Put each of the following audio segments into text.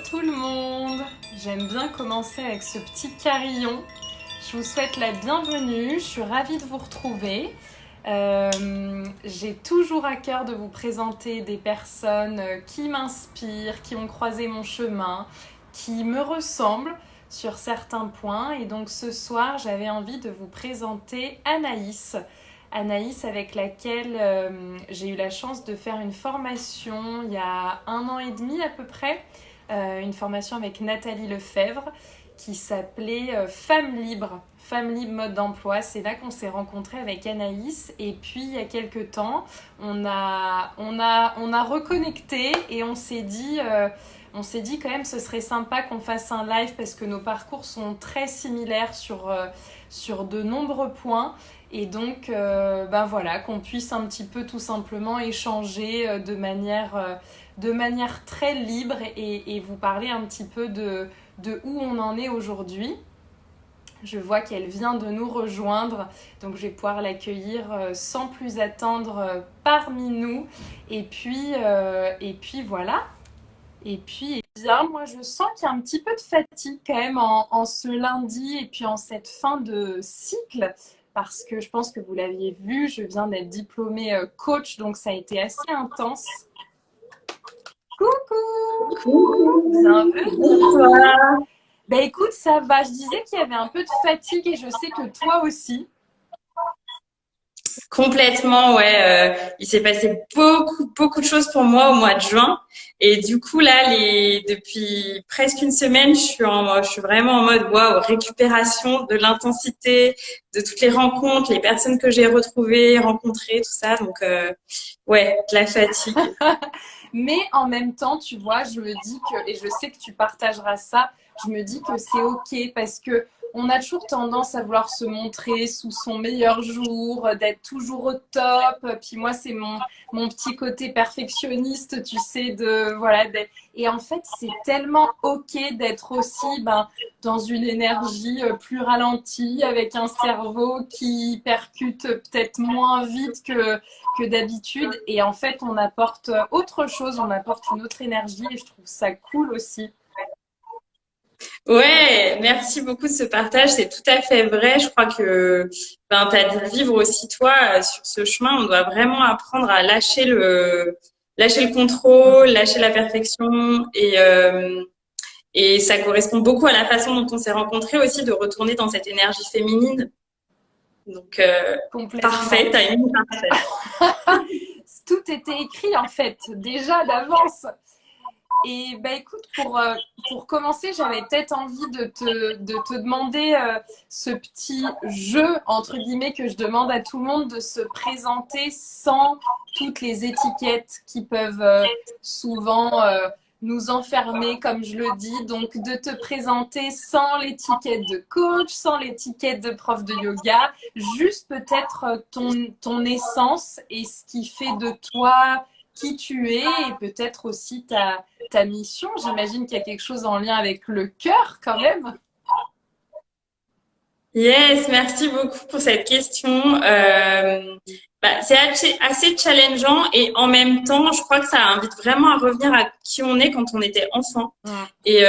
tout le monde. J'aime bien commencer avec ce petit carillon. Je vous souhaite la bienvenue, je suis ravie de vous retrouver. J'ai toujours à cœur de vous présenter des personnes qui m'inspirent, qui ont croisé mon chemin, qui me ressemblent sur certains points. Et donc ce soir, j'avais envie de vous présenter Anaïs. Anaïs avec laquelle j'ai eu la chance de faire une formation il y a 1 an et demi à peu près, une formation avec Nathalie Lefebvre qui s'appelait Femmes libres mode d'emploi. C'est là qu'on s'est rencontrés avec Anaïs et puis il y a quelques temps on a reconnecté et on s'est dit quand même ce serait sympa qu'on fasse un live parce que nos parcours sont très similaires sur de nombreux points. Et donc, voilà, qu'on puisse un petit peu tout simplement échanger de manière très libre et vous parler un petit peu de où on en est aujourd'hui. Je vois qu'elle vient de nous rejoindre, donc je vais pouvoir l'accueillir sans plus attendre parmi nous. Et puis voilà. Et puis, bien, moi je sens qu'il y a un petit peu de fatigue quand même en ce lundi et puis en cette fin de cycle. Parce que je pense que vous l'aviez vu, je viens d'être diplômée coach, donc ça a été assez intense. Coucou! Bienvenue! Bonsoir. Ben écoute, ça va. Je disais qu'il y avait un peu de fatigue et je sais que toi aussi. Complètement, ouais. Il s'est passé beaucoup de choses pour moi au mois de juin. Et du coup, là, depuis presque une semaine, je suis vraiment en mode, waouh, récupération de l'intensité, de toutes les rencontres, les personnes que j'ai retrouvées, rencontrées, tout ça. Donc, ouais, de la fatigue. Mais en même temps, tu vois, je me dis que, et je sais que tu partageras ça, je me dis que c'est ok parce que on a toujours tendance à vouloir se montrer sous son meilleur jour, d'être toujours au top. Puis moi, c'est mon petit côté perfectionniste, tu sais, voilà. Et en fait, c'est tellement ok d'être aussi dans une énergie plus ralentie, avec un cerveau qui percute peut-être moins vite que d'habitude. Et en fait, on apporte autre chose, on apporte une autre énergie et je trouve ça cool aussi. Ouais, merci beaucoup de ce partage, c'est tout à fait vrai. Je crois que tu as dû vivre aussi toi sur ce chemin. On doit vraiment apprendre à lâcher le contrôle, lâcher la perfection et ça correspond beaucoup à la façon dont on s'est rencontrés aussi, de retourner dans cette énergie féminine. Donc Complètement. parfait, timing parfait. Tout était écrit en fait, déjà d'avance. Et écoute, pour commencer, j'avais peut-être envie de te demander ce petit jeu, entre guillemets, que je demande à tout le monde de se présenter sans toutes les étiquettes qui peuvent souvent nous enfermer, comme je le dis. Donc, de te présenter sans l'étiquette de coach, sans l'étiquette de prof de yoga, juste peut-être ton essence et ce qui fait de toi qui tu es et peut-être aussi ta mission. J'imagine qu'il y a quelque chose en lien avec le cœur quand même. Yes, merci beaucoup pour cette question. C'est assez challengeant et en même temps, je crois que ça invite vraiment à revenir à qui on est quand on était enfant. Et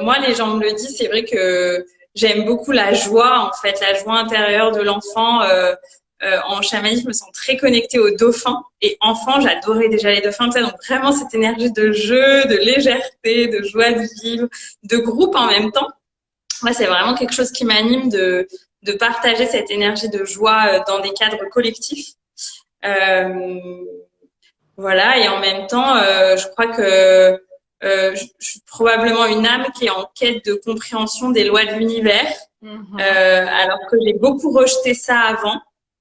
moi, les gens me le disent, c'est vrai que j'aime beaucoup la joie, en fait, la joie intérieure de l'enfant. En chamanisme, je me sens très connectée aux dauphins. Et enfant, j'adorais déjà les dauphins, tout ça. Donc vraiment cette énergie de jeu, de légèreté, de joie de vivre, de groupe en même temps. Moi, c'est vraiment quelque chose qui m'anime de partager cette énergie de joie dans des cadres collectifs. Euh, voilà, et en même temps, je crois que je suis probablement une âme qui est en quête de compréhension des lois de l'univers, alors que j'ai beaucoup rejeté ça avant,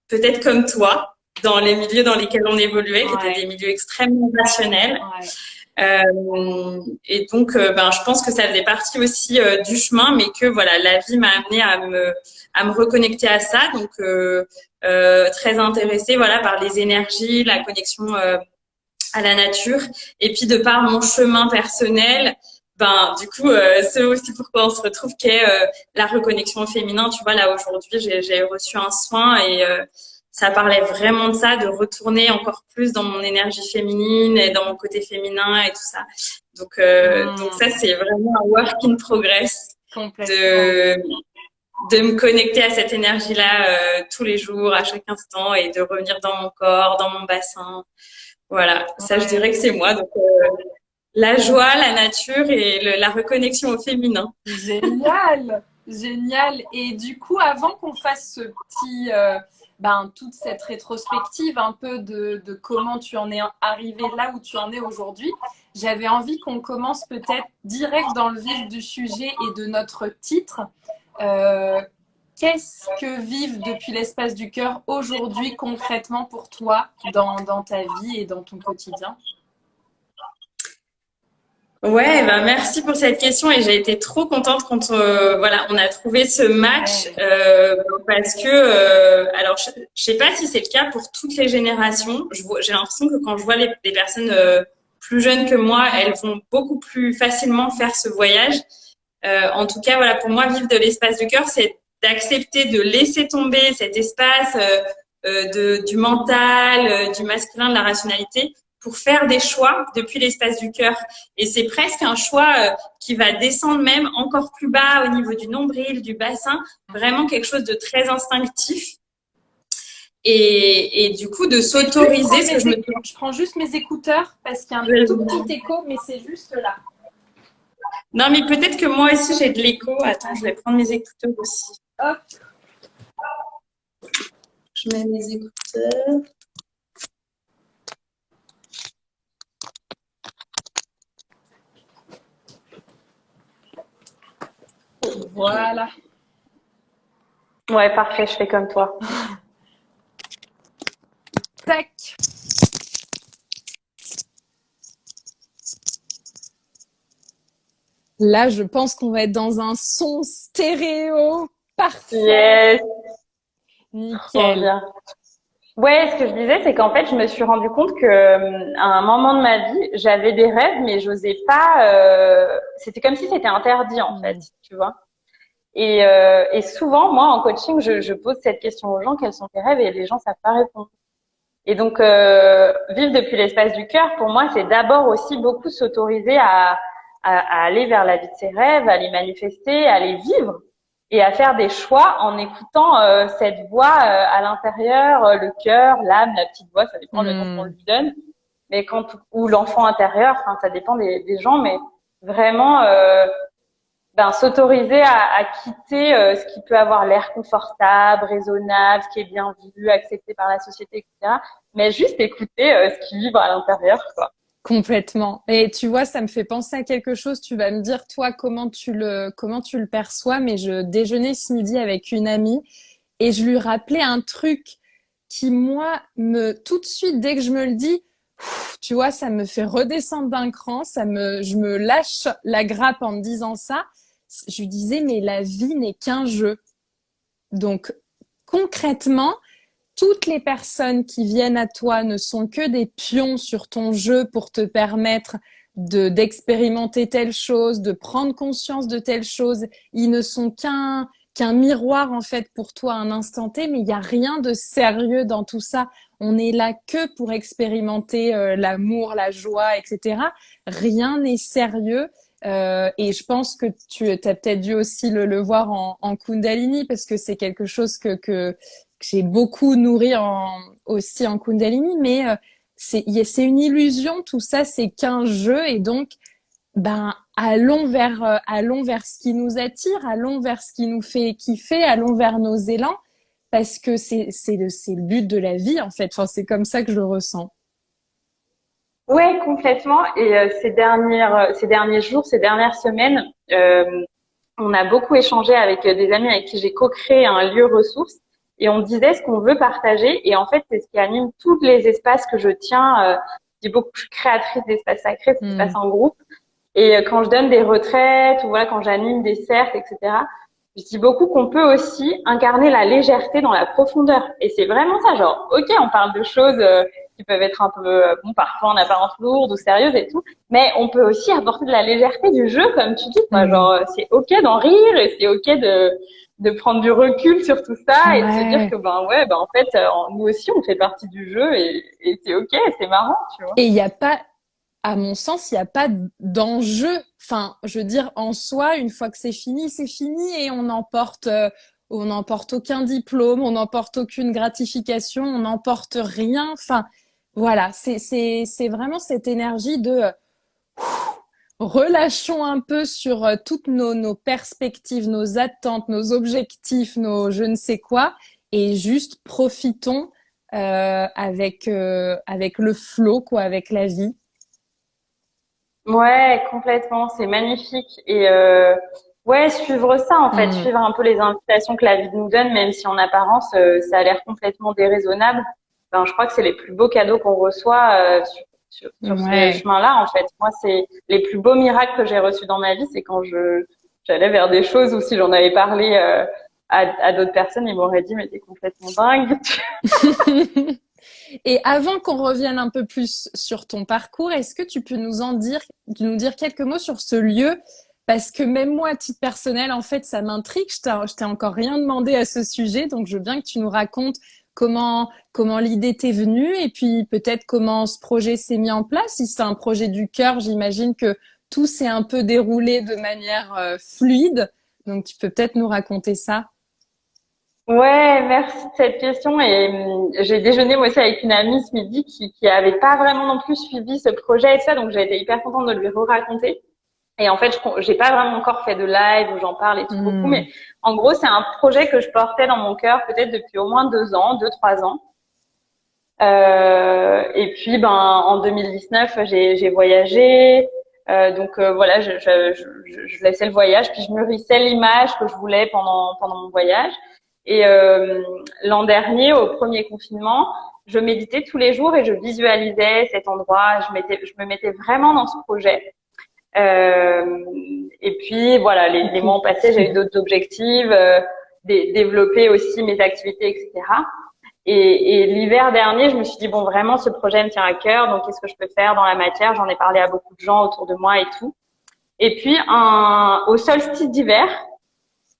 peut-être comme toi, dans les milieux dans lesquels on évoluait, qui étaient des milieux extrêmement rationnels. Et donc, je pense que ça faisait partie aussi du chemin, mais que voilà, la vie m'a amenée à me reconnecter à ça. Donc, très intéressée, voilà, par les énergies, la connexion à la nature, et puis de par mon chemin personnel. Du coup, c'est aussi pourquoi on se retrouve qu'est la reconnexion au féminin. Tu vois, là aujourd'hui, j'ai reçu un soin ça parlait vraiment de ça, de retourner encore plus dans mon énergie féminine et dans mon côté féminin et tout ça. Donc ça, c'est vraiment un work in progress de me connecter à cette énergie-là tous les jours, à chaque instant, et de revenir dans mon corps, dans mon bassin. Voilà, ça, je dirais que c'est moi. Donc, la joie, la nature et la reconnexion au féminin. Génial, génial. Et du coup, avant qu'on fasse ce petit, toute cette rétrospective un peu de comment tu en es arrivé là où tu en es aujourd'hui, j'avais envie qu'on commence peut-être direct dans le vif du sujet et de notre titre. Qu'est-ce que vivre depuis l'espace du cœur aujourd'hui concrètement pour toi dans ta vie et dans ton quotidien? Ouais, merci pour cette question et j'ai été trop contente quand on a trouvé ce match parce que alors je sais pas si c'est le cas pour toutes les générations. J'ai l'impression que quand je vois les personnes plus jeunes que moi, elles vont beaucoup plus facilement faire ce voyage. En tout cas, voilà, pour moi, vivre de l'espace du cœur, c'est d'accepter de laisser tomber cet espace du mental, du masculin, de la rationalité, pour faire des choix depuis l'espace du cœur. Et c'est presque un choix qui va descendre même encore plus bas au niveau du nombril, du bassin, vraiment quelque chose de très instinctif. Et du coup, de s'autoriser ce que je prends juste mes écouteurs parce qu'il y a un tout petit écho, mais c'est juste là. Non, mais peut-être que moi aussi, j'ai de l'écho. Attends, je vais prendre mes écouteurs aussi. Hop. Je mets mes écouteurs. Voilà. Ouais, parfait, je fais comme toi. Tac. Là, je pense qu'on va être dans un son stéréo parfait. Yes. Nickel. Ouais, ce que je disais, c'est qu'en fait, je me suis rendu compte que à un moment de ma vie, j'avais des rêves, mais j'osais pas. C'était comme si c'était interdit, en fait, tu vois. Et souvent, moi, en coaching, je pose cette question aux gens, quels sont tes rêves? Et les gens savent pas répondre. Et donc, vivre depuis l'espace du cœur, pour moi, c'est d'abord aussi beaucoup s'autoriser à aller vers la vie de ses rêves, à les manifester, à les vivre et à faire des choix en écoutant cette voix à l'intérieur, le cœur, l'âme, la petite voix, ça dépend le nom qu'on lui donne, mais ou l'enfant intérieur, enfin ça dépend des gens, mais vraiment s'autoriser à quitter ce qui peut avoir l'air confortable, raisonnable, ce qui est bien vu, accepté par la société, etc. Mais juste écouter ce qui vibre à l'intérieur, quoi. Complètement. Et tu vois, ça me fait penser à quelque chose. Tu vas me dire, toi, comment tu le perçois. Mais je déjeunais ce midi avec une amie et je lui rappelais un truc qui, moi, tout de suite, dès que je me le dis, tu vois, ça me fait redescendre d'un cran. Je me lâche la grappe en me disant ça. Je lui disais, mais la vie n'est qu'un jeu. Donc, concrètement, toutes les personnes qui viennent à toi ne sont que des pions sur ton jeu pour te permettre d'expérimenter telle chose, de prendre conscience de telle chose. Ils ne sont qu'un miroir, en fait, pour toi à un instant T, mais il n'y a rien de sérieux dans tout ça. On est là que pour expérimenter l'amour, la joie, etc. Rien n'est sérieux. Et je pense que tu as peut-être dû aussi le voir en Kundalini, parce que c'est quelque chose que j'ai beaucoup nourri aussi en Kundalini, mais c'est une illusion, tout ça, c'est qu'un jeu, et donc allons vers ce qui nous attire, allons vers ce qui nous fait kiffer, allons vers nos élans, parce que c'est le but de la vie, en fait. Enfin, c'est comme ça que je le ressens. Ouais, complètement. Et ces derniers jours, ces dernières semaines, on a beaucoup échangé avec des amis avec qui j'ai co-créé un lieu ressource. Et on disait ce qu'on veut partager. Et en fait, c'est ce qui anime tous les espaces que je tiens. Je dis beaucoup, je suis créatrice d'espaces sacrés, ça se passe en groupe. Et quand je donne des retraites, ou voilà, quand j'anime des cercles, etc., je dis beaucoup qu'on peut aussi incarner la légèreté dans la profondeur. Et c'est vraiment ça, genre, ok, on parle de choses qui peuvent être un peu, parfois en apparence lourdes ou sérieuses et tout, mais on peut aussi apporter de la légèreté du jeu, comme tu dis, quoi. Genre, c'est ok d'en rire et c'est ok de prendre du recul sur tout ça et de se dire Ouais. que en fait nous aussi on fait partie du jeu et c'est ok, c'est marrant, tu vois. Et il n'y a pas, à mon sens, il n'y a pas d'enjeu. Enfin, je veux dire, en soi, une fois que c'est fini et on n'emporte aucun diplôme, on n'emporte aucune gratification, on n'emporte rien. Enfin, voilà, c'est vraiment cette énergie de relâchons un peu sur toutes nos perspectives, nos attentes, nos objectifs, nos je ne sais quoi, et juste profitons avec le flow, quoi, avec la vie. Ouais, complètement, c'est magnifique et ouais, suivre ça en fait, Mm. suivre un peu les invitations que la vie nous donne, même si en apparence ça a l'air complètement déraisonnable. Ben, je crois que c'est les plus beaux cadeaux qu'on reçoit sur ce Ouais. chemin-là en fait. Moi, c'est les plus beaux miracles que j'ai reçus dans ma vie, c'est quand j'allais vers des choses où si j'en avais parlé à d'autres personnes, ils m'auraient dit mais t'es complètement dingue. Et avant qu'on revienne un peu plus sur ton parcours, est-ce que tu peux nous dire quelques mots sur ce lieu? Parce que même moi, à titre personnel, en fait, ça m'intrigue. Je t'ai encore rien demandé à ce sujet, donc je veux bien que tu nous racontes comment l'idée t'est venue et puis peut-être comment ce projet s'est mis en place. Si c'est un projet du cœur, j'imagine que tout s'est un peu déroulé de manière fluide. Donc tu peux peut-être nous raconter ça. Ouais, merci de cette question. Et j'ai déjeuné moi aussi avec une amie ce midi qui avait pas vraiment non plus suivi ce projet et tout ça, donc j'ai été hyper contente de lui raconter. Et en fait, j'ai pas vraiment encore fait de live où j'en parle et tout beaucoup, Hmm. mais en gros, c'est un projet que je portais dans mon cœur peut-être depuis au moins 2 ans, 2, 3 ans. Et puis, ben, en 2019, j'ai voyagé. Donc voilà, je laissais le voyage, puis je mûrissais l'image que je voulais pendant mon voyage. Et l'an dernier, au premier confinement, je méditais tous les jours et je visualisais cet endroit. Je me mettais vraiment dans ce projet. Et puis voilà, les mois ont passé, j'ai eu d'autres objectifs, développer aussi mes activités, etc. Et l'hiver dernier, je me suis dit bon, vraiment, ce projet me tient à cœur. Donc, qu'est-ce que je peux faire dans la matière? J'en ai parlé à beaucoup de gens autour de moi et tout. Et puis, au solstice d'hiver,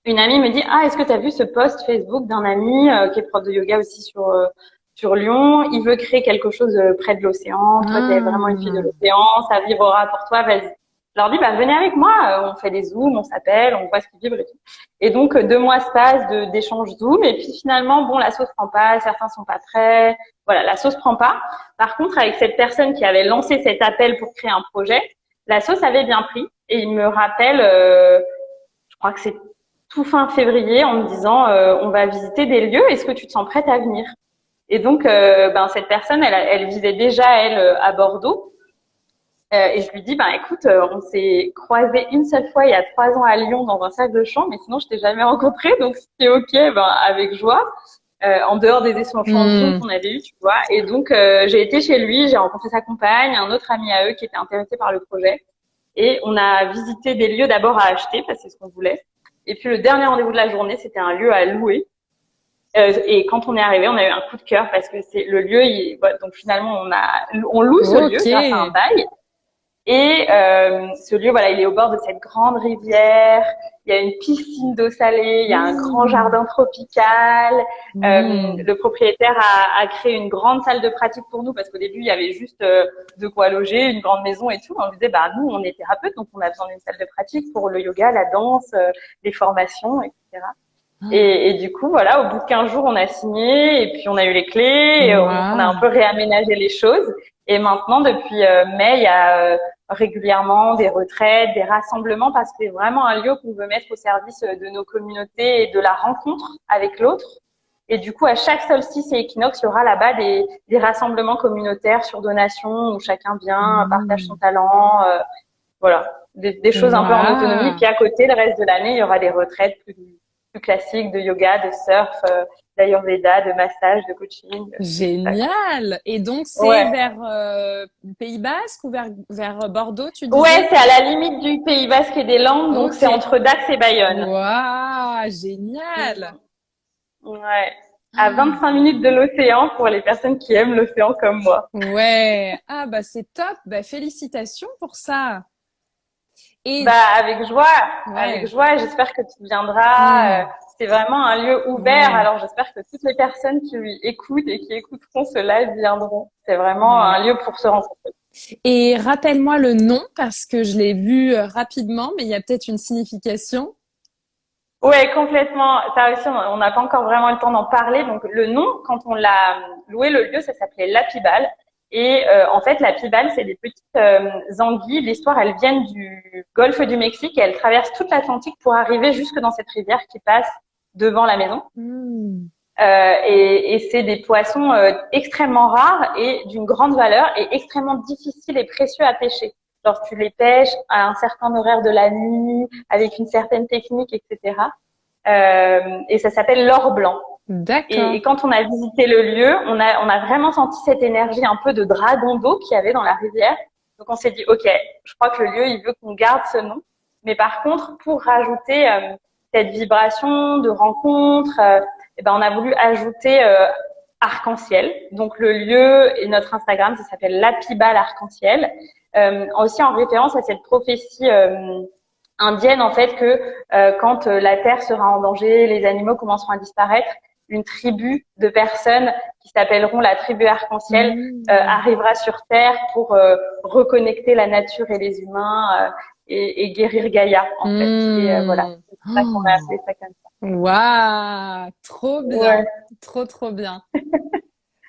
une amie me dit ah, est-ce que tu as vu ce post Facebook d'un ami qui est prof de yoga aussi sur Lyon? Il veut créer quelque chose près de l'océan. Toi, tu es vraiment une fille de Ah. l'océan. Ça vibrera pour toi. Vas-y. Je leur dis bah venez avec moi. On fait des zooms, on s'appelle, on voit ce qui vibre et tout. Et donc 2 mois se passent d'échanges Zoom. Et puis finalement bon, la sauce prend pas. Certains sont pas prêts. Voilà, la sauce prend pas. Par contre, avec cette personne qui avait lancé cet appel pour créer un projet, la sauce avait bien pris. Et il me rappelle, je crois que c'est tout fin février en me disant on va visiter des lieux, est-ce que tu te sens prête à venir? Et donc ben cette personne elle vivait déjà elle à Bordeaux et je lui dis ben écoute on s'est croisés une seule fois il y a 3 ans à Lyon dans un cercle de chant mais sinon je t'ai jamais rencontré donc si c'est ok ben avec joie en dehors des échanges Zoom Hmm. qu'on avait eu tu vois et donc j'ai été chez lui, j'ai rencontré sa compagne, un autre ami à eux qui était intéressé par le projet et on a visité des lieux d'abord à acheter parce que c'est ce qu'on voulait. Et puis le dernier rendez-vous de la journée, c'était un lieu à louer. Et quand on est arrivé, on a eu un coup de cœur parce que c'est le lieu. Voilà, donc finalement, on loue ce lieu Ok. grâce à un bail. Et ce lieu, voilà, il est au bord de cette grande rivière. Il y a une piscine d'eau salée, il y a un grand Hmm. jardin tropical. Hmm. Le propriétaire a créé une grande salle de pratique pour nous parce qu'au début, il y avait juste de quoi loger, une grande maison et tout. On lui disait, bah nous, on est thérapeutes, donc on a besoin d'une salle de pratique pour le yoga, la danse, les formations, etc. Et du coup, voilà, au bout de 15 jours, on a signé et puis on a eu les clés et on a un Waouh. peu réaménagé les choses. Et maintenant, depuis mai, il y a régulièrement des retraites, des rassemblements parce que c'est vraiment un lieu qu'on veut mettre au service de nos communautés et de la rencontre avec l'autre. Et du coup, à chaque solstice et équinoxe, il y aura là-bas des rassemblements communautaires sur donation où chacun vient, partage son Hmm. talent, voilà, des choses un peu en autonomie. Et Waouh. puis à côté, le reste de l'année, il y aura des retraites plus classiques de yoga, de surf, d'ayurveda, de massage, de coaching, de tout ça, quoi. Génial. Et donc, c'est Ouais. vers Pays Basque ou vers Bordeaux, tu disais? Ouais, c'est à la limite du Pays Basque et des Landes, donc Ok. c'est entre Dax et Bayonne. Waouh, génial. Mm. Ouais. À 25 minutes de l'océan pour les personnes qui aiment l'océan comme moi. Ouais. Ah bah c'est top. Bah félicitations pour ça. Et Bah, avec joie, avec joie. J'espère que tu viendras. C'est vraiment un lieu ouvert. Alors, j'espère que toutes les personnes qui lui écoutent et qui écouteront ce live viendront. C'est vraiment un lieu pour se rencontrer. Et rappelle-moi le nom parce que je l'ai vu rapidement, mais il y a peut-être une signification. Ouais, complètement. Ça aussi, on n'a pas encore vraiment le temps d'en parler. Donc, le nom, quand on l'a loué, le lieu, ça s'appelait La Pibale. Et en fait, la Pibale, c'est des petites anguilles. L'histoire, elles viennent du golfe du Mexique et elles traversent toute l'Atlantique pour arriver jusque dans cette rivière qui passe devant la maison. Et c'est des poissons extrêmement rares et d'une grande valeur et extrêmement difficiles et précieux à pêcher. Genre, tu les pêches à un certain horaire de la nuit, avec une certaine technique, etc. Et ça s'appelle l'or blanc. D'accord. Et quand on a visité le lieu, on a vraiment senti cette énergie un peu de dragon d'eau qu'il y avait dans la rivière. Donc on s'est dit, ok, je crois que le lieu, il veut qu'on garde ce nom. Mais par contre, pour rajouter cette vibration de rencontre, on a voulu ajouter arc-en-ciel. Donc le lieu et notre Instagram, ça s'appelle La Pibale Arc-en-Ciel. Aussi en référence à cette prophétie indienne, en fait, que quand la terre sera en danger, les animaux commenceront à disparaître, une tribu de personnes qui s'appelleront la tribu arc-en-ciel arrivera sur Terre pour reconnecter la nature et les humains et guérir Gaïa, en fait. Et voilà, c'est pour ça qu'on a appelé ça comme ça. Waouh, trop bien, trop bien.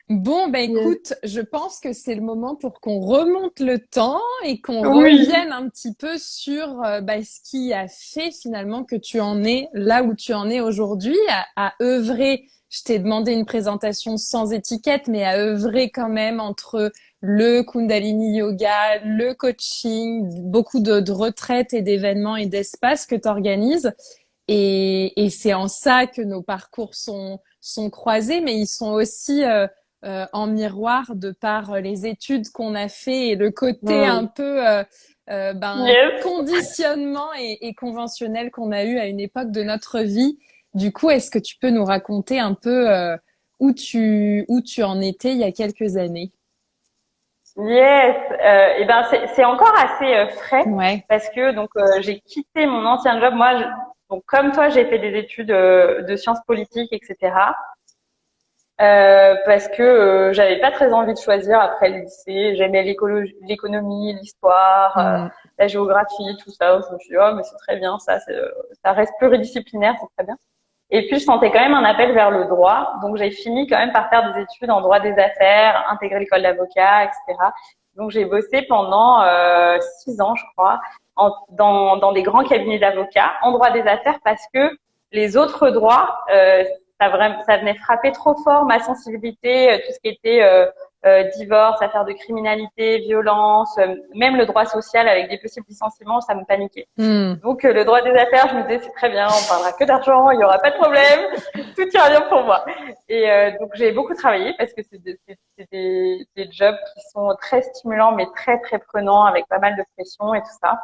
Bon, bah écoute, je pense que c'est le moment pour qu'on remonte le temps et qu'on revienne un petit peu sur ce qui a fait finalement que tu en es là où tu en es aujourd'hui, à œuvrer. Je t'ai demandé une présentation sans étiquette, mais à œuvrer quand même entre le Kundalini Yoga, le coaching, beaucoup de retraites et d'événements et d'espaces que tu organises. Et c'est en ça que nos parcours sont croisés, mais ils sont aussi en miroir de par les études qu'on a fait et le côté un peu conditionnement et conventionnel qu'on a eu à une époque de notre vie. Du coup, est-ce que tu peux nous raconter un peu où tu en étais il y a quelques années? Yes, c'est encore assez frais parce que donc j'ai quitté mon ancien job. Moi, donc comme toi, j'ai fait des études de sciences politiques, etc. Parce que j'avais pas très envie de choisir après le lycée. J'aimais l'économie, l'histoire, la géographie, tout ça. Je me suis dit, oh, mais c'est très bien, ça reste pluridisciplinaire, c'est très bien. Et puis, je sentais quand même un appel vers le droit. Donc, j'ai fini quand même par faire des études en droit des affaires, intégrer l'école d'avocat, etc. Donc, j'ai bossé pendant 6 ans, je crois, dans des grands cabinets d'avocats en droit des affaires parce que les autres droits, ça venait frapper trop fort ma sensibilité, tout ce qui était divorce, affaires de criminalité, violence, même le droit social avec des possibles licenciements, ça me paniquait. Donc le droit des affaires, je me disais c'est très bien, on parlera que d'argent, il y aura pas de problème, tout ira bien pour moi. Et donc j'ai beaucoup travaillé parce que c'est des jobs qui sont très stimulants mais très très prenants avec pas mal de pression et tout ça.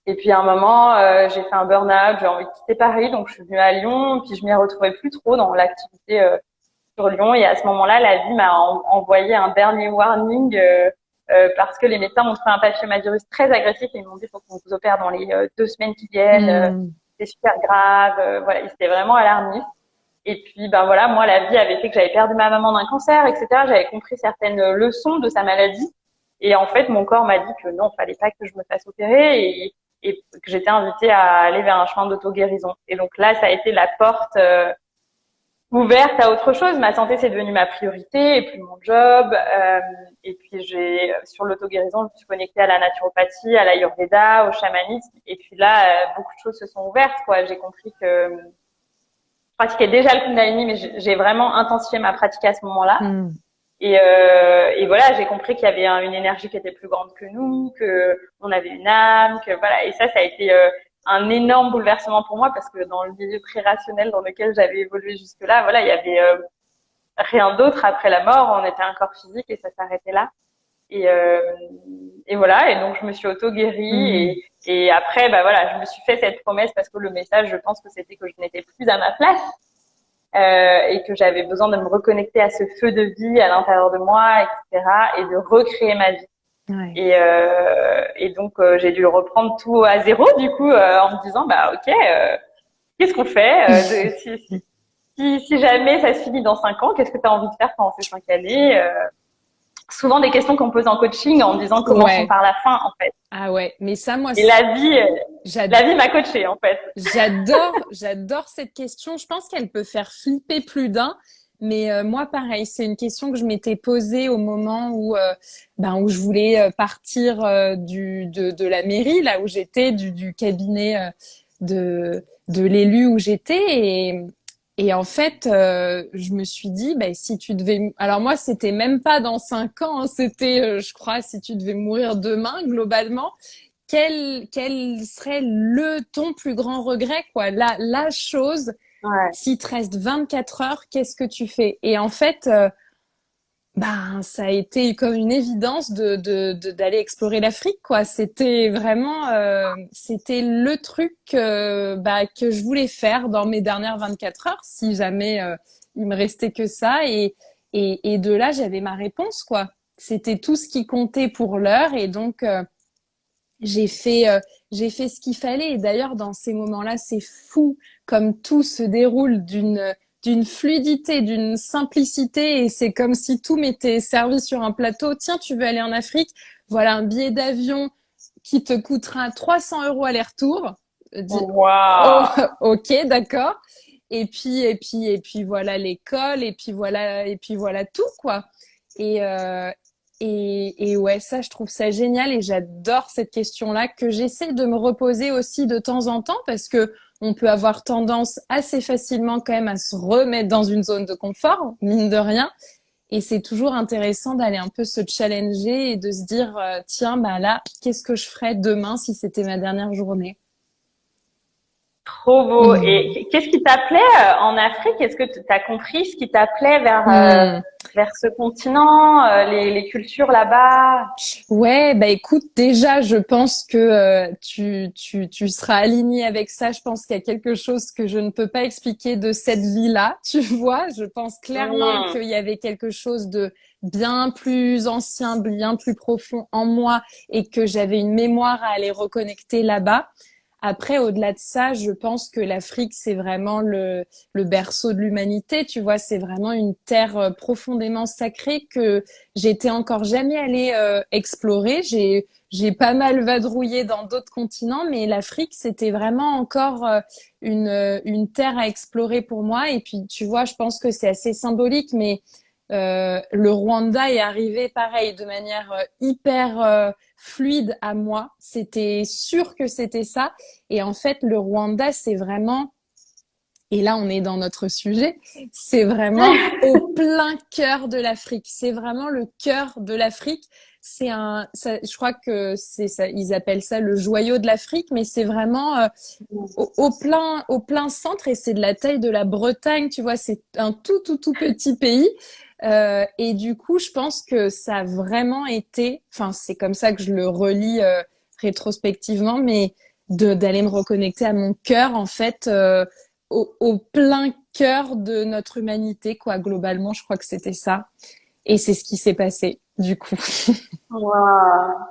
Et puis à un moment, j'ai fait un burn-out, j'ai envie de quitter Paris, donc je suis venue à Lyon, puis je m'y retrouvais plus trop dans l'activité sur Lyon. Et à ce moment-là, la vie m'a envoyé un dernier warning parce que les médecins m'ont trouvé un papillomavirus très agressif et ils m'ont dit faut qu'on vous opère dans les 2 semaines qui viennent. C'est super grave. Voilà, ils étaient vraiment alarmistes. Et puis voilà, moi la vie avait fait que j'avais perdu ma maman d'un cancer, etc. J'avais compris certaines leçons de sa maladie. Et en fait, mon corps m'a dit que non, fallait pas que je me fasse opérer et que j'étais invitée à aller vers un chemin d'auto-guérison. Et donc là, ça a été la porte ouverte à autre chose. Ma santé, c'est devenu ma priorité et puis mon job. Et puis sur l'auto-guérison, je me suis connectée à la naturopathie, à l'ayurveda, au chamanisme. Et puis là, beaucoup de choses se sont ouvertes, quoi. J'ai compris que je pratiquais déjà le Kundalini, mais j'ai vraiment intensifié ma pratique à ce moment-là. Et voilà, j'ai compris qu'il y avait une énergie qui était plus grande que nous, que on avait une âme, que voilà. Et ça a été un énorme bouleversement pour moi parce que dans le milieu très rationnel dans lequel j'avais évolué jusque-là, voilà, il y avait rien d'autre après la mort. On était un corps physique et ça s'arrêtait là. Et voilà. Et donc je me suis auto-guérie et après, voilà, je me suis fait cette promesse parce que le message, je pense que c'était que je n'étais plus à ma place. Et que j'avais besoin de me reconnecter à ce feu de vie à l'intérieur de moi, etc. et de recréer ma vie. Ouais. Et donc, j'ai dû reprendre tout à zéro, du coup, en me disant, bah, ok, qu'est-ce qu'on fait si jamais ça se finit dans 5 ans, qu'est-ce que tu as envie de faire pendant ces 5 années Souvent des questions qu'on pose en coaching en disant commençons Ouais. par la fin, en fait. Ah ouais, mais ça, moi, Et la vie m'a coachée, en fait. j'adore cette question. Je pense qu'elle peut faire flipper plus d'un. Mais moi, pareil, c'est une question que je m'étais posée au moment où je voulais partir de la mairie, là où j'étais, du cabinet de l'élu où j'étais. Et en fait, je me suis dit, bah, si tu devais... Alors moi, c'était même pas dans 5 ans, hein, c'était, je crois, si tu devais mourir demain, globalement. Quel serait ton plus grand regret, quoi, la chose, Ouais. s'il te reste 24 heures, qu'est-ce que tu fais? Et en fait, ça a été comme une évidence d'aller explorer l'Afrique, quoi. C'était vraiment, c'était le truc que je voulais faire dans mes dernières 24 heures, si jamais il me restait que ça. Et de là, j'avais ma réponse, quoi. C'était tout ce qui comptait pour l'heure, et donc j'ai fait ce qu'il fallait. Et d'ailleurs, dans ces moments-là, c'est fou comme tout se déroule d'une fluidité, d'une simplicité, et c'est comme si tout m'était servi sur un plateau. Tiens, tu veux aller en Afrique? Voilà un billet d'avion qui te coûtera 300 € aller-retour. Oh, Waouh. ok, d'accord. Et puis voilà l'école, et puis voilà tout, quoi. Et, et ouais, ça, je trouve ça génial, et j'adore cette question-là que j'essaie de me reposer aussi de temps en temps, parce que on peut avoir tendance assez facilement quand même à se remettre dans une zone de confort, mine de rien. Et c'est toujours intéressant d'aller un peu se challenger et de se dire, tiens, bah là, qu'est-ce que je ferais demain si c'était ma dernière journée? Trop beau. Et qu'est-ce qui t'appelait en Afrique? Est-ce que tu as compris ce qui t'appelait Hmm. vers ce continent, les cultures là-bas? Ouais, bah écoute, déjà, je pense que tu seras aligné avec ça. Je pense qu'il y a quelque chose que je ne peux pas expliquer de cette vie-là, tu vois. Je pense clairement Hmm. qu'il y avait quelque chose de bien plus ancien, bien plus profond en moi, et que j'avais une mémoire à aller reconnecter là-bas. Après, au-delà de ça, je pense que l'Afrique, c'est vraiment le berceau de l'humanité. Tu vois, c'est vraiment une terre profondément sacrée que j'étais encore jamais allée explorer. J'ai pas mal vadrouillé dans d'autres continents, mais l'Afrique, c'était vraiment encore une terre à explorer pour moi. Et puis, tu vois, je pense que c'est assez symbolique, mais le Rwanda est arrivé pareil de manière hyper fluide à moi. C'était sûr que c'était ça. Et en fait, le Rwanda, c'est vraiment, et là on est dans notre sujet, c'est vraiment au plein cœur de l'Afrique. C'est vraiment le cœur de l'Afrique. Je crois que c'est ça, ils appellent ça le joyau de l'Afrique, mais c'est vraiment au plein centre, et c'est de la taille de la Bretagne, tu vois, c'est un tout petit pays. Et du coup, je pense que ça a vraiment été, enfin, c'est comme ça que je le relis rétrospectivement, mais d'aller me reconnecter à mon cœur, en fait, au plein cœur de notre humanité, quoi. Globalement, je crois que c'était ça. Et c'est ce qui s'est passé, du coup. Wow.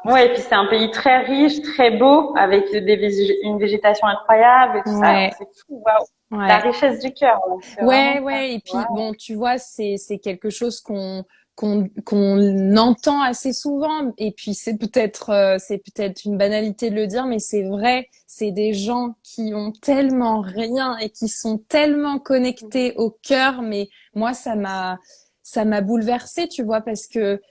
Ouais, et puis c'est un pays très riche, très beau, avec une végétation incroyable et tout ça. Donc Ouais, c'est fou, waouh. La ouais. richesse du cœur, donc c'est vraiment Ouais, ça. ouais. Et puis, Waouh. bon, tu vois, c'est quelque chose qu'on entend assez souvent. Et puis, c'est peut-être une banalité de le dire, mais c'est vrai. C'est des gens qui ont tellement rien et qui sont tellement connectés au cœur. Mais moi, ça m'a bouleversée, tu vois, parce que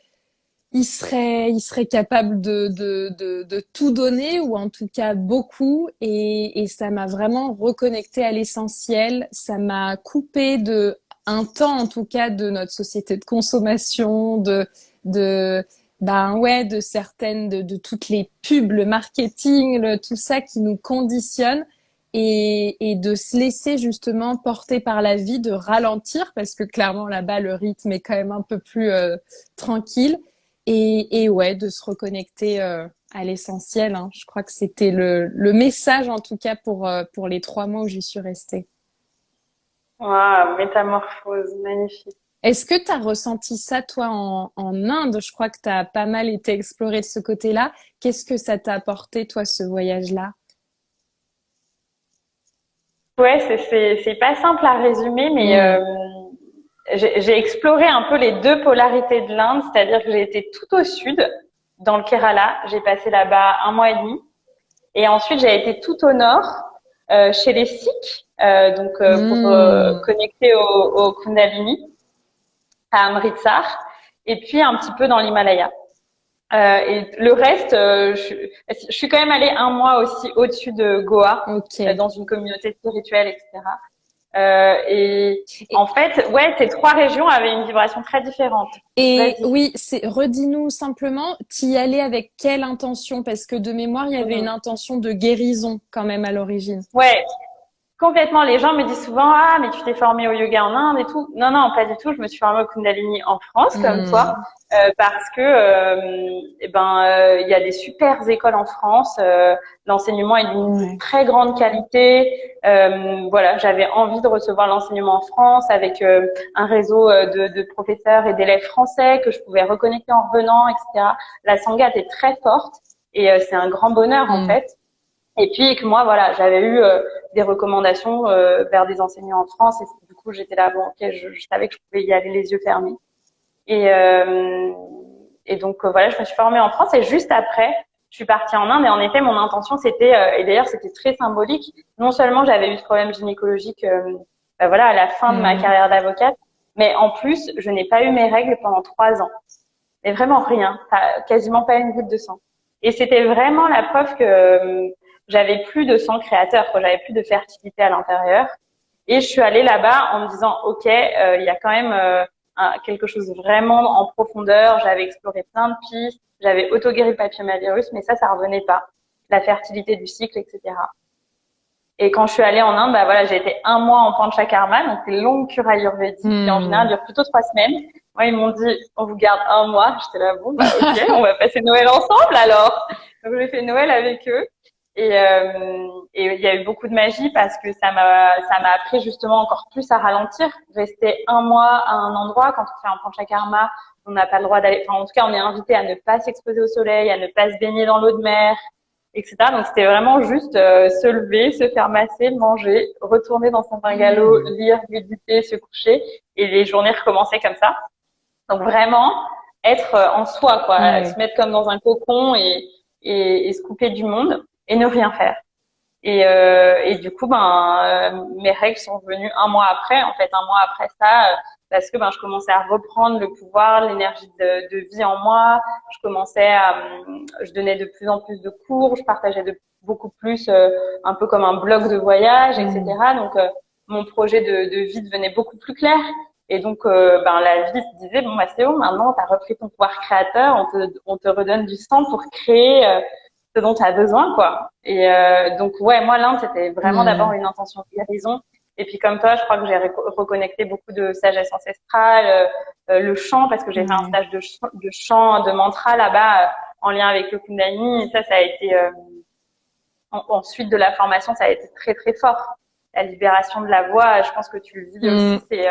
il serait capable de tout donner, ou en tout cas beaucoup, et ça m'a vraiment reconnecté à l'essentiel. Ça m'a coupé de un temps, en tout cas, de notre société de consommation, de ben ouais, de certaines, de toutes les pubs, le marketing, tout ça qui nous conditionne. Et de se laisser justement porter par la vie, de ralentir, parce que clairement là-bas le rythme est quand même un peu plus tranquille. Et ouais, de se reconnecter à l'essentiel, hein. Je crois que c'était le message, en tout cas, pour les 3 mois où j'y suis restée. Waouh, métamorphose, magnifique. Est-ce que tu as ressenti ça, toi, en Inde? Je crois que tu as pas mal été exploré de ce côté-là. Qu'est-ce que ça t'a apporté, toi, ce voyage-là? Ouais, c'est pas simple à résumer, mais Hmm. j'ai exploré un peu les deux polarités de l'Inde, c'est-à-dire que j'ai été tout au sud, dans le Kerala. J'ai passé là-bas un mois et demi. Et ensuite, j'ai été tout au nord, chez les Sikhs, pour Hmm. connecter au Kundalini, à Amritsar, et puis un petit peu dans l'Himalaya. Et le reste, je suis quand même allée un mois aussi au-dessus de Goa, Ok. dans une communauté spirituelle, etc. Et Et, en fait, ouais, ces trois régions avaient une vibration très différente. et Vas-y. oui, redis-nous simplement, t'y allais avec quelle intention? Parce que de mémoire, il y avait une Mhm. intention de guérison quand même à l'origine. Ouais, complètement. Les gens me disent souvent, ah, mais tu t'es formé au yoga en Inde et tout. Non, non, pas du tout. Je me suis formée au Kundalini en France, comme toi, Hmm. parce que, il y a des super écoles en France. L'enseignement est d'une Ouais. très grande qualité. Voilà, j'avais envie de recevoir l'enseignement en France avec un réseau de professeurs et d'élèves français que je pouvais reconnecter en revenant, etc. La Sangha est très forte et c'est un grand bonheur en Hmm. fait. Et puis que moi, voilà, j'avais eu des recommandations vers des enseignants en France, et du coup, j'étais là, bon, ok, je savais que je pouvais y aller les yeux fermés. Et, euh, et donc, voilà, je me suis formée en France, et juste après, je suis partie en Inde, et en effet, mon intention, c'était, et d'ailleurs, c'était très symbolique, non seulement j'avais eu ce problème gynécologique, voilà, à la fin de ma Hmm. carrière d'avocate, mais en plus, je n'ai pas eu mes règles pendant 3 ans. Mais vraiment rien, quasiment pas une goutte de sang. Et c'était vraiment la preuve que j'avais plus de sang créateur, que j'avais plus de fertilité à l'intérieur. Et je suis allée là-bas en me disant, ok, il y a quand même quelque chose vraiment en profondeur. J'avais exploré plein de pistes, j'avais auto-guéri le papillomavirus, mais ça revenait pas. La fertilité du cycle, etc. Et quand je suis allée en Inde, bah voilà, j'ai été un mois en panchakarma, donc une longue cure ayurvédique qui en général Hmm. dure plutôt 3 semaines. Moi, ils m'ont dit, on vous garde un mois. J'étais là, bon, bah ok, on va passer Noël ensemble alors. Donc j'ai fait Noël avec eux. Et il y a eu beaucoup de magie parce que ça m'a appris justement encore plus à ralentir. Rester un mois à un endroit quand on fait un panchakarma, on n'a pas le droit d'aller. Enfin, en tout cas, on est invité à ne pas s'exposer au soleil, à ne pas se baigner dans l'eau de mer, etc. Donc c'était vraiment juste se lever, se faire masser, manger, retourner dans son bungalow, Hmm. lire, méditer, se coucher, et les journées recommençaient comme ça. Donc vraiment être en soi, quoi, se Ouais. mettre comme dans un cocon et se couper du monde et ne rien faire. Et du coup, mes règles sont venues un mois après, en fait, un mois après ça, parce que je commençais à reprendre le pouvoir, l'énergie de vie en moi. Je donnais de plus en plus de cours, je partageais beaucoup plus, un peu comme un blog de voyage, Hmm. etc. Donc, mon projet de vie devenait beaucoup plus clair. Et donc, la vie se disait, bon, bah, c'est bon, maintenant, tu as repris ton pouvoir créateur, on te redonne du sang pour créer ce dont tu as besoin, quoi. Donc, ouais, moi, l'Inde, c'était vraiment d'abord Hmm. une intention de guérison. Et puis, comme toi, je crois que j'ai reconnecté beaucoup de sagesse ancestrale, le chant, parce que j'ai fait un Ouais. stage de chant, de mantra là-bas, en lien avec le Kundalini. Et ça a été, ensuite de la formation, ça a été très, très fort. La libération de la voix, je pense que tu le vis Hmm. aussi,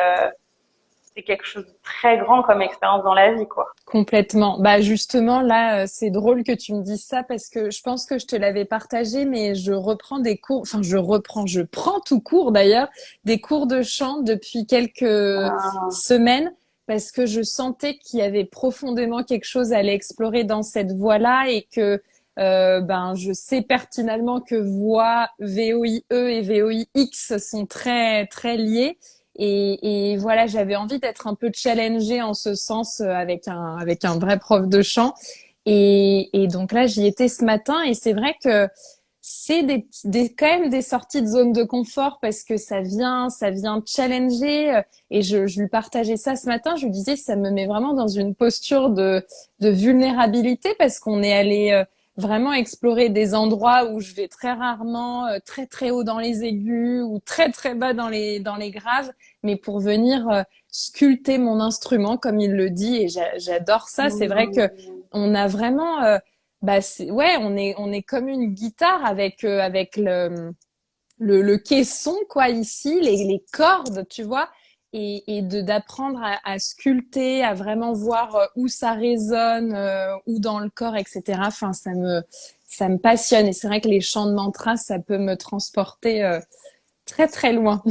c'est quelque chose de très grand comme expérience dans la vie, quoi. Complètement. Bah justement là, c'est drôle que tu me dises ça parce que je pense que je te l'avais partagé, mais je reprends des cours. Enfin, je prends tout court d'ailleurs des cours de chant depuis quelques Ah, semaines parce que je sentais qu'il y avait profondément quelque chose à aller explorer dans cette voie-là et que je sais pertinemment que voix VOIE et VOIX sont très très liées. Et voilà, j'avais envie d'être un peu challengée en ce sens avec un vrai prof de chant. Et donc là, j'y étais ce matin et c'est vrai que c'est quand même des sorties de zone de confort parce que ça vient challenger. Et je lui partageais ça ce matin. Je lui disais, ça me met vraiment dans une posture de vulnérabilité parce qu'on est allé vraiment explorer des endroits où je vais très rarement, très très haut dans les aigus ou très très bas dans les graves, mais pour venir sculpter mon instrument, comme il le dit, et j'adore ça. C'est vrai que mm, on a vraiment, ouais, on est comme une guitare avec le caisson quoi ici, les cordes, tu vois. et d'apprendre à sculpter, à vraiment voir où ça résonne, où dans le corps, etc. Enfin, ça me passionne. Et c'est vrai que les chants de mantras, ça peut me transporter très très loin.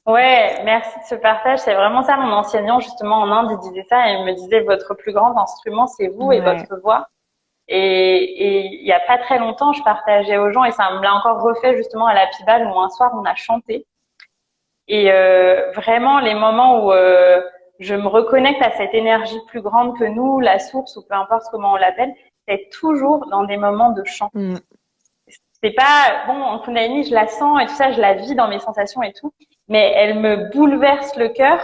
Ouais, merci de ce partage. C'est vraiment ça, mon enseignant, justement, en Inde, il disait ça et il me disait, votre plus grand instrument, c'est vous et Ouais. votre voix. Et il y a pas très longtemps, je partageais aux gens et ça me l'a encore refait justement à la Pibale où un soir on a chanté. Et vraiment les moments où je me reconnecte à cette énergie plus grande que nous, la source ou peu importe comment on l'appelle, c'est toujours dans des moments de chant. Mm. C'est pas bon en Kundalini, je la sens et tout ça, je la vis dans mes sensations et tout, mais elle me bouleverse le cœur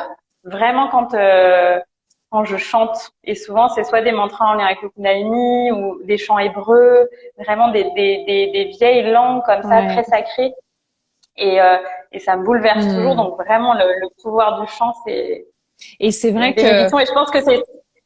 vraiment quand je chante. Et souvent, c'est soit des mantras en lien avec le Kundalini ou des chants hébreux, vraiment des vieilles langues comme ça, Ouais. très sacrées. Et ça me bouleverse toujours. Mm. Donc vraiment, le pouvoir du chant, Et c'est c'est une vrai que bénédiction. Et je pense que c'est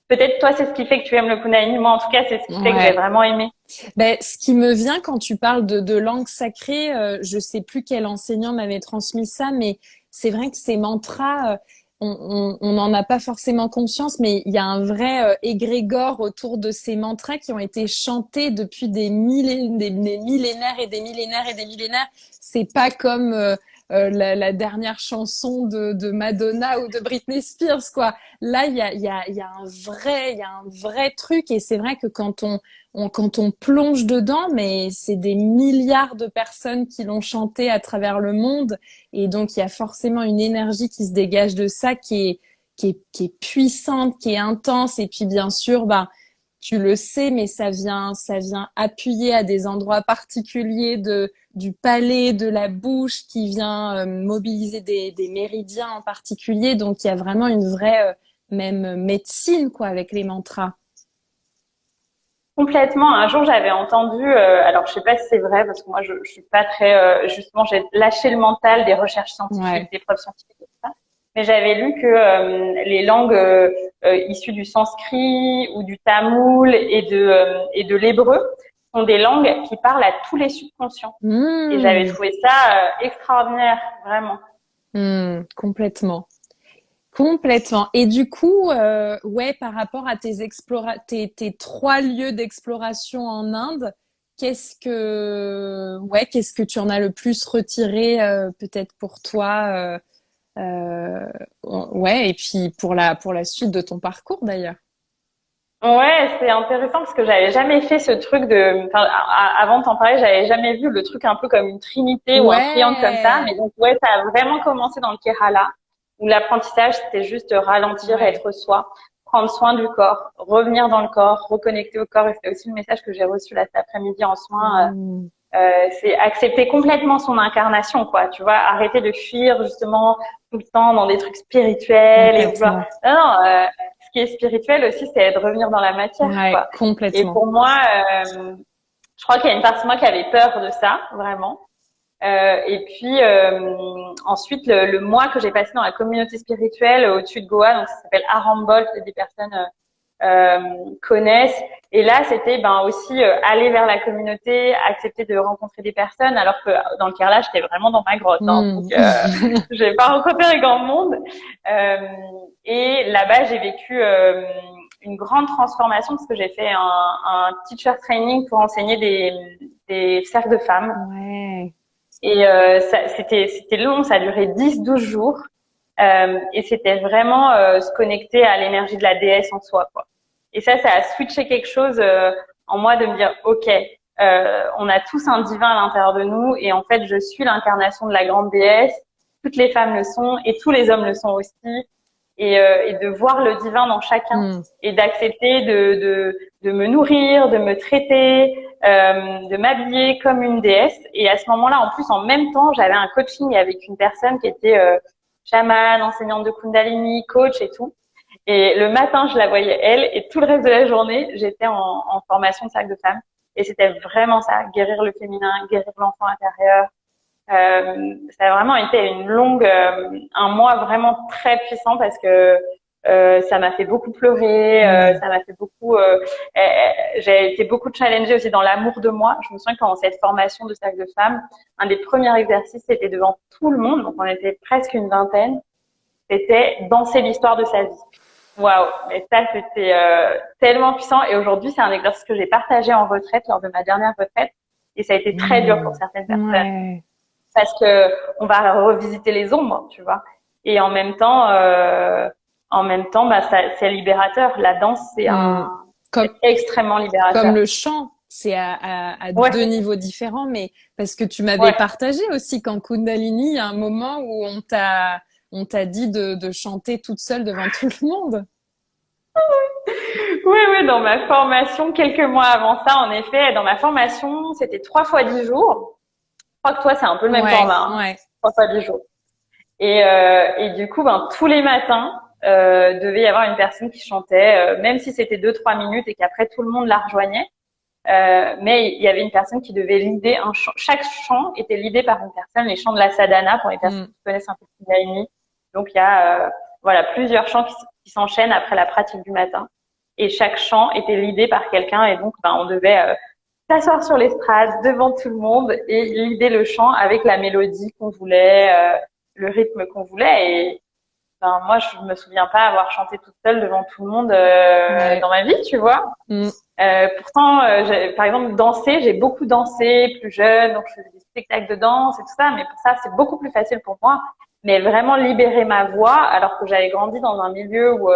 peut-être toi, c'est ce qui fait que tu aimes le Kundalini. Moi, en tout cas, c'est ce qui fait que j'ai ouais. vraiment aimé. Ben, ce qui me vient quand tu parles de langue sacrée, je sais plus quel enseignant m'avait transmis ça, mais c'est vrai que ces mantras, on n'en a pas forcément conscience, mais il y a un vrai égrégore autour de ces mantras qui ont été chantés depuis des millénaires et des millénaires et des millénaires. C'est pas comme la dernière chanson de Madonna ou de Britney Spears, quoi. Là, il y a il y a un vrai truc, et c'est vrai que quand on plonge dedans, mais c'est des milliards de personnes qui l'ont chanté à travers le monde. Et donc, il y a forcément une énergie qui se dégage de ça qui est puissante, qui est intense. Et puis, bien sûr, bah, tu le sais, mais ça vient appuyer à des endroits particuliers du palais, de la bouche, qui vient mobiliser des méridiens en particulier. Donc, il y a vraiment une vraie, même médecine, quoi, avec les mantras. Complètement. Un jour, j'avais entendu, alors je sais pas si c'est vrai parce que moi, je suis pas très, justement, j'ai lâché le mental des recherches scientifiques, Ouais. des preuves scientifiques et tout ça. Mais j'avais lu que les langues issues du sanskrit ou du tamoul et de l'hébreu sont des langues qui parlent à tous les subconscients. Et j'avais Mmh. trouvé ça extraordinaire, vraiment. Complètement. Complètement. Et du coup, ouais, par rapport à tes trois lieux d'exploration en Inde, qu'est-ce que tu en as le plus retiré, peut-être pour toi, ouais, et puis pour la suite de ton parcours d'ailleurs. Ouais, c'est intéressant parce que j'avais jamais fait ce truc de, enfin, avant de t'en parler, j'avais jamais vu le truc un peu comme une trinité ou un triangle comme ça. Ouais, Mais donc, ouais, ça a vraiment commencé dans le Kerala, où l'apprentissage, c'était juste ralentir, ouais. être soi, prendre soin du corps, revenir dans le corps, reconnecter au corps. Et c'est aussi le message que j'ai reçu là cet après-midi en soins. Mmh. C'est accepter complètement son incarnation, quoi. Tu vois, arrêter de fuir justement tout le temps dans des trucs spirituels et vouloir. Complètement. Non, non, ce qui est spirituel aussi, c'est de revenir dans la matière, Ouais, quoi. Et complètement. pour moi, je crois qu'il y a une partie de moi qui avait peur de ça, vraiment. Et puis ensuite, le mois que j'ai passé dans la communauté spirituelle au-dessus de Goa, donc ça s'appelle Arambol, que des personnes connaissent. Et là, c'était ben aussi aller vers la communauté, accepter de rencontrer des personnes, alors que dans le Kerala, j'étais vraiment dans ma grotte, hein, donc Mmh. je n'ai pas rencontré grand monde. Euh, et là-bas, j'ai vécu une grande transformation parce que j'ai fait un teacher training pour enseigner des cercles de femmes. Ouais. Et c'était long, ça a duré 10-12 jours. Et c'était vraiment se connecter à l'énergie de la déesse en soi, quoi. Et ça a switché quelque chose en moi de me dire, ok, on a tous un divin à l'intérieur de nous, et en fait, je suis l'incarnation de la grande déesse. Toutes les femmes le sont, et tous les hommes le sont aussi. Et de voir le divin dans chacun, Mmh. et d'accepter de me nourrir, de me traiter, de m'habiller comme une déesse. Et à ce moment-là, en plus, en même temps, j'avais un coaching avec une personne qui était chamane, enseignante de Kundalini, coach et tout. Et le matin, je la voyais elle, et tout le reste de la journée, j'étais en formation de cercle de femmes. Et c'était vraiment ça, guérir le féminin, guérir l'enfant intérieur. Ça a vraiment été une longue, un mois vraiment très puissant parce que Ça m'a fait beaucoup pleurer, ça m'a fait beaucoup. J'ai été beaucoup challengée aussi dans l'amour de moi. Je me souviens que pendant cette formation de cercle de femmes, un des premiers exercices, c'était devant tout le monde, donc on était presque une vingtaine. C'était danser l'histoire de sa vie. Waouh! Mais ça, c'était tellement puissant. Et aujourd'hui, c'est un exercice que j'ai partagé en retraite lors de ma dernière retraite, et ça a été très dur pour certaines personnes. Ouais. Parce que on va revisiter les ombres, tu vois. Et en même temps, bah, c'est libérateur. La danse, c'est c'est extrêmement libérateur. Comme le chant, c'est à Ouais. deux niveaux différents, mais parce que tu m'avais partagé aussi qu'en Kundalini, il y a un moment où on t'a dit de chanter toute seule devant tout le monde. Oui, dans ma formation, quelques mois avant ça, en effet, dans ma formation, c'était 3 fois 10 jours. Je crois que toi, c'est un peu le même format. Hein. Ouais. 3 fois 10 jours. Et du coup, tous les matins, devait y avoir une personne qui chantait, même si c'était 2-3 minutes et qu'après tout le monde la rejoignait. Mais il y avait une personne qui devait leader un chant. Chaque chant était leadé par une personne. Les chants de la sadhana, pour les personnes qui connaissent un peu Kundalini. Donc il y a plusieurs chants qui s'enchaînent après la pratique du matin. Et chaque chant était leadé par quelqu'un. Et donc on devait s'asseoir sur l'estrade devant tout le monde et leader le chant avec la mélodie qu'on voulait, le rythme qu'on voulait. Et moi, je me souviens pas avoir chanté toute seule devant tout le monde dans ma vie, tu vois. Pourtant, par exemple, danser, j'ai beaucoup dansé plus jeune, donc je faisais des spectacles de danse et tout ça, mais pour ça, c'est beaucoup plus facile pour moi. Mais vraiment libérer ma voix, alors que j'avais grandi dans un milieu où,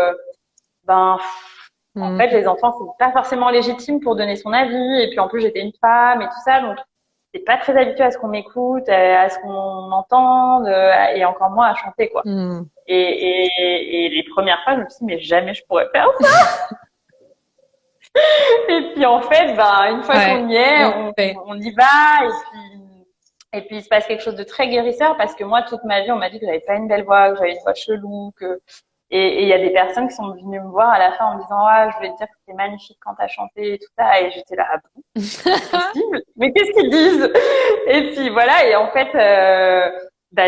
en fait, les enfants, c'est pas forcément légitime pour donner son avis, et puis en plus, j'étais une femme et tout ça, donc c'est pas très habitué à ce qu'on m'écoute, à ce qu'on m'entende, et encore moins à chanter, quoi. Et les premières fois, je me suis dit, mais jamais je pourrais faire ça. Et puis en fait, une fois qu'on y est, on y va, et puis il se passe quelque chose de très guérisseur, parce que moi, toute ma vie, on m'a dit que j'avais pas une belle voix, que j'avais une voix chelou, et il y a des personnes qui sont venues me voir à la fin en me disant, je voulais te dire que c'était magnifique quand t'as chanté et tout ça, et j'étais là, ah bon, c'est possible? Mais qu'est-ce qu'ils disent? Et puis voilà, et en fait,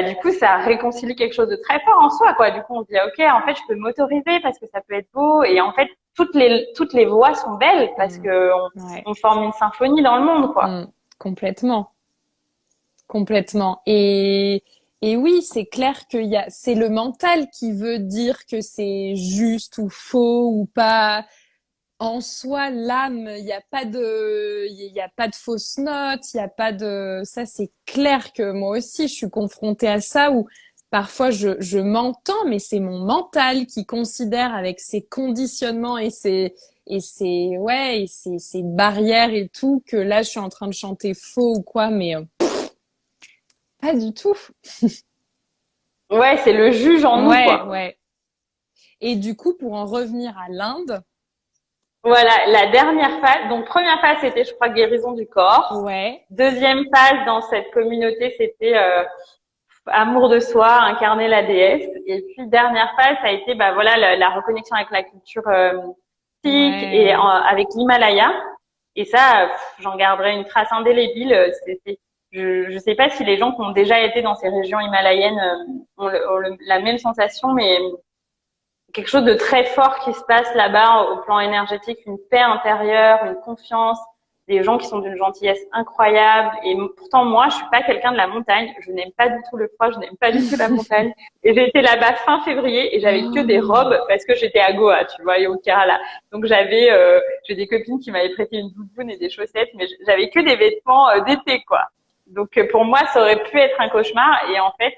du coup, ça réconcilie quelque chose de très fort en soi, quoi. Du coup, on se dit, ok, en fait, je peux m'autoriser parce que ça peut être beau, et en fait, toutes les voix sont belles parce que on forme une symphonie dans le monde, quoi. Complètement. Et oui, c'est clair c'est le mental qui veut dire que c'est juste ou faux ou pas. En soi, l'âme, il n'y a pas de fausses notes, il y a pas de, ça c'est clair que moi aussi je suis confrontée à ça où parfois je m'entends, mais c'est mon mental qui considère avec ses conditionnements et ses barrières et tout que là je suis en train de chanter faux ou quoi, mais pas du tout. Ouais, c'est le juge en nous, quoi. Ouais. Et du coup, pour en revenir à l'Inde. Voilà, la dernière phase. Donc, première phase, c'était, je crois, guérison du corps. Ouais. Deuxième phase dans cette communauté, c'était amour de soi, incarner la déesse. Et puis, dernière phase, ça a été, la reconnexion avec la culture sikh et avec l'Himalaya. Et ça, j'en garderai une trace indélébile. Je sais pas si les gens qui ont déjà été dans ces régions himalayennes ont la même sensation, mais quelque chose de très fort qui se passe là-bas au plan énergétique, une paix intérieure, une confiance, des gens qui sont d'une gentillesse incroyable. Et pourtant, moi, je suis pas quelqu'un de la montagne. Je n'aime pas du tout le froid, je n'aime pas du tout la montagne. Et j'ai été là-bas fin février et j'avais que des robes parce que j'étais à Goa, tu vois, et au Kerala. Donc j'ai des copines qui m'avaient prêté une doudoune et des chaussettes, mais j'avais que des vêtements d'été, quoi. Donc pour moi, ça aurait pu être un cauchemar. Et en fait,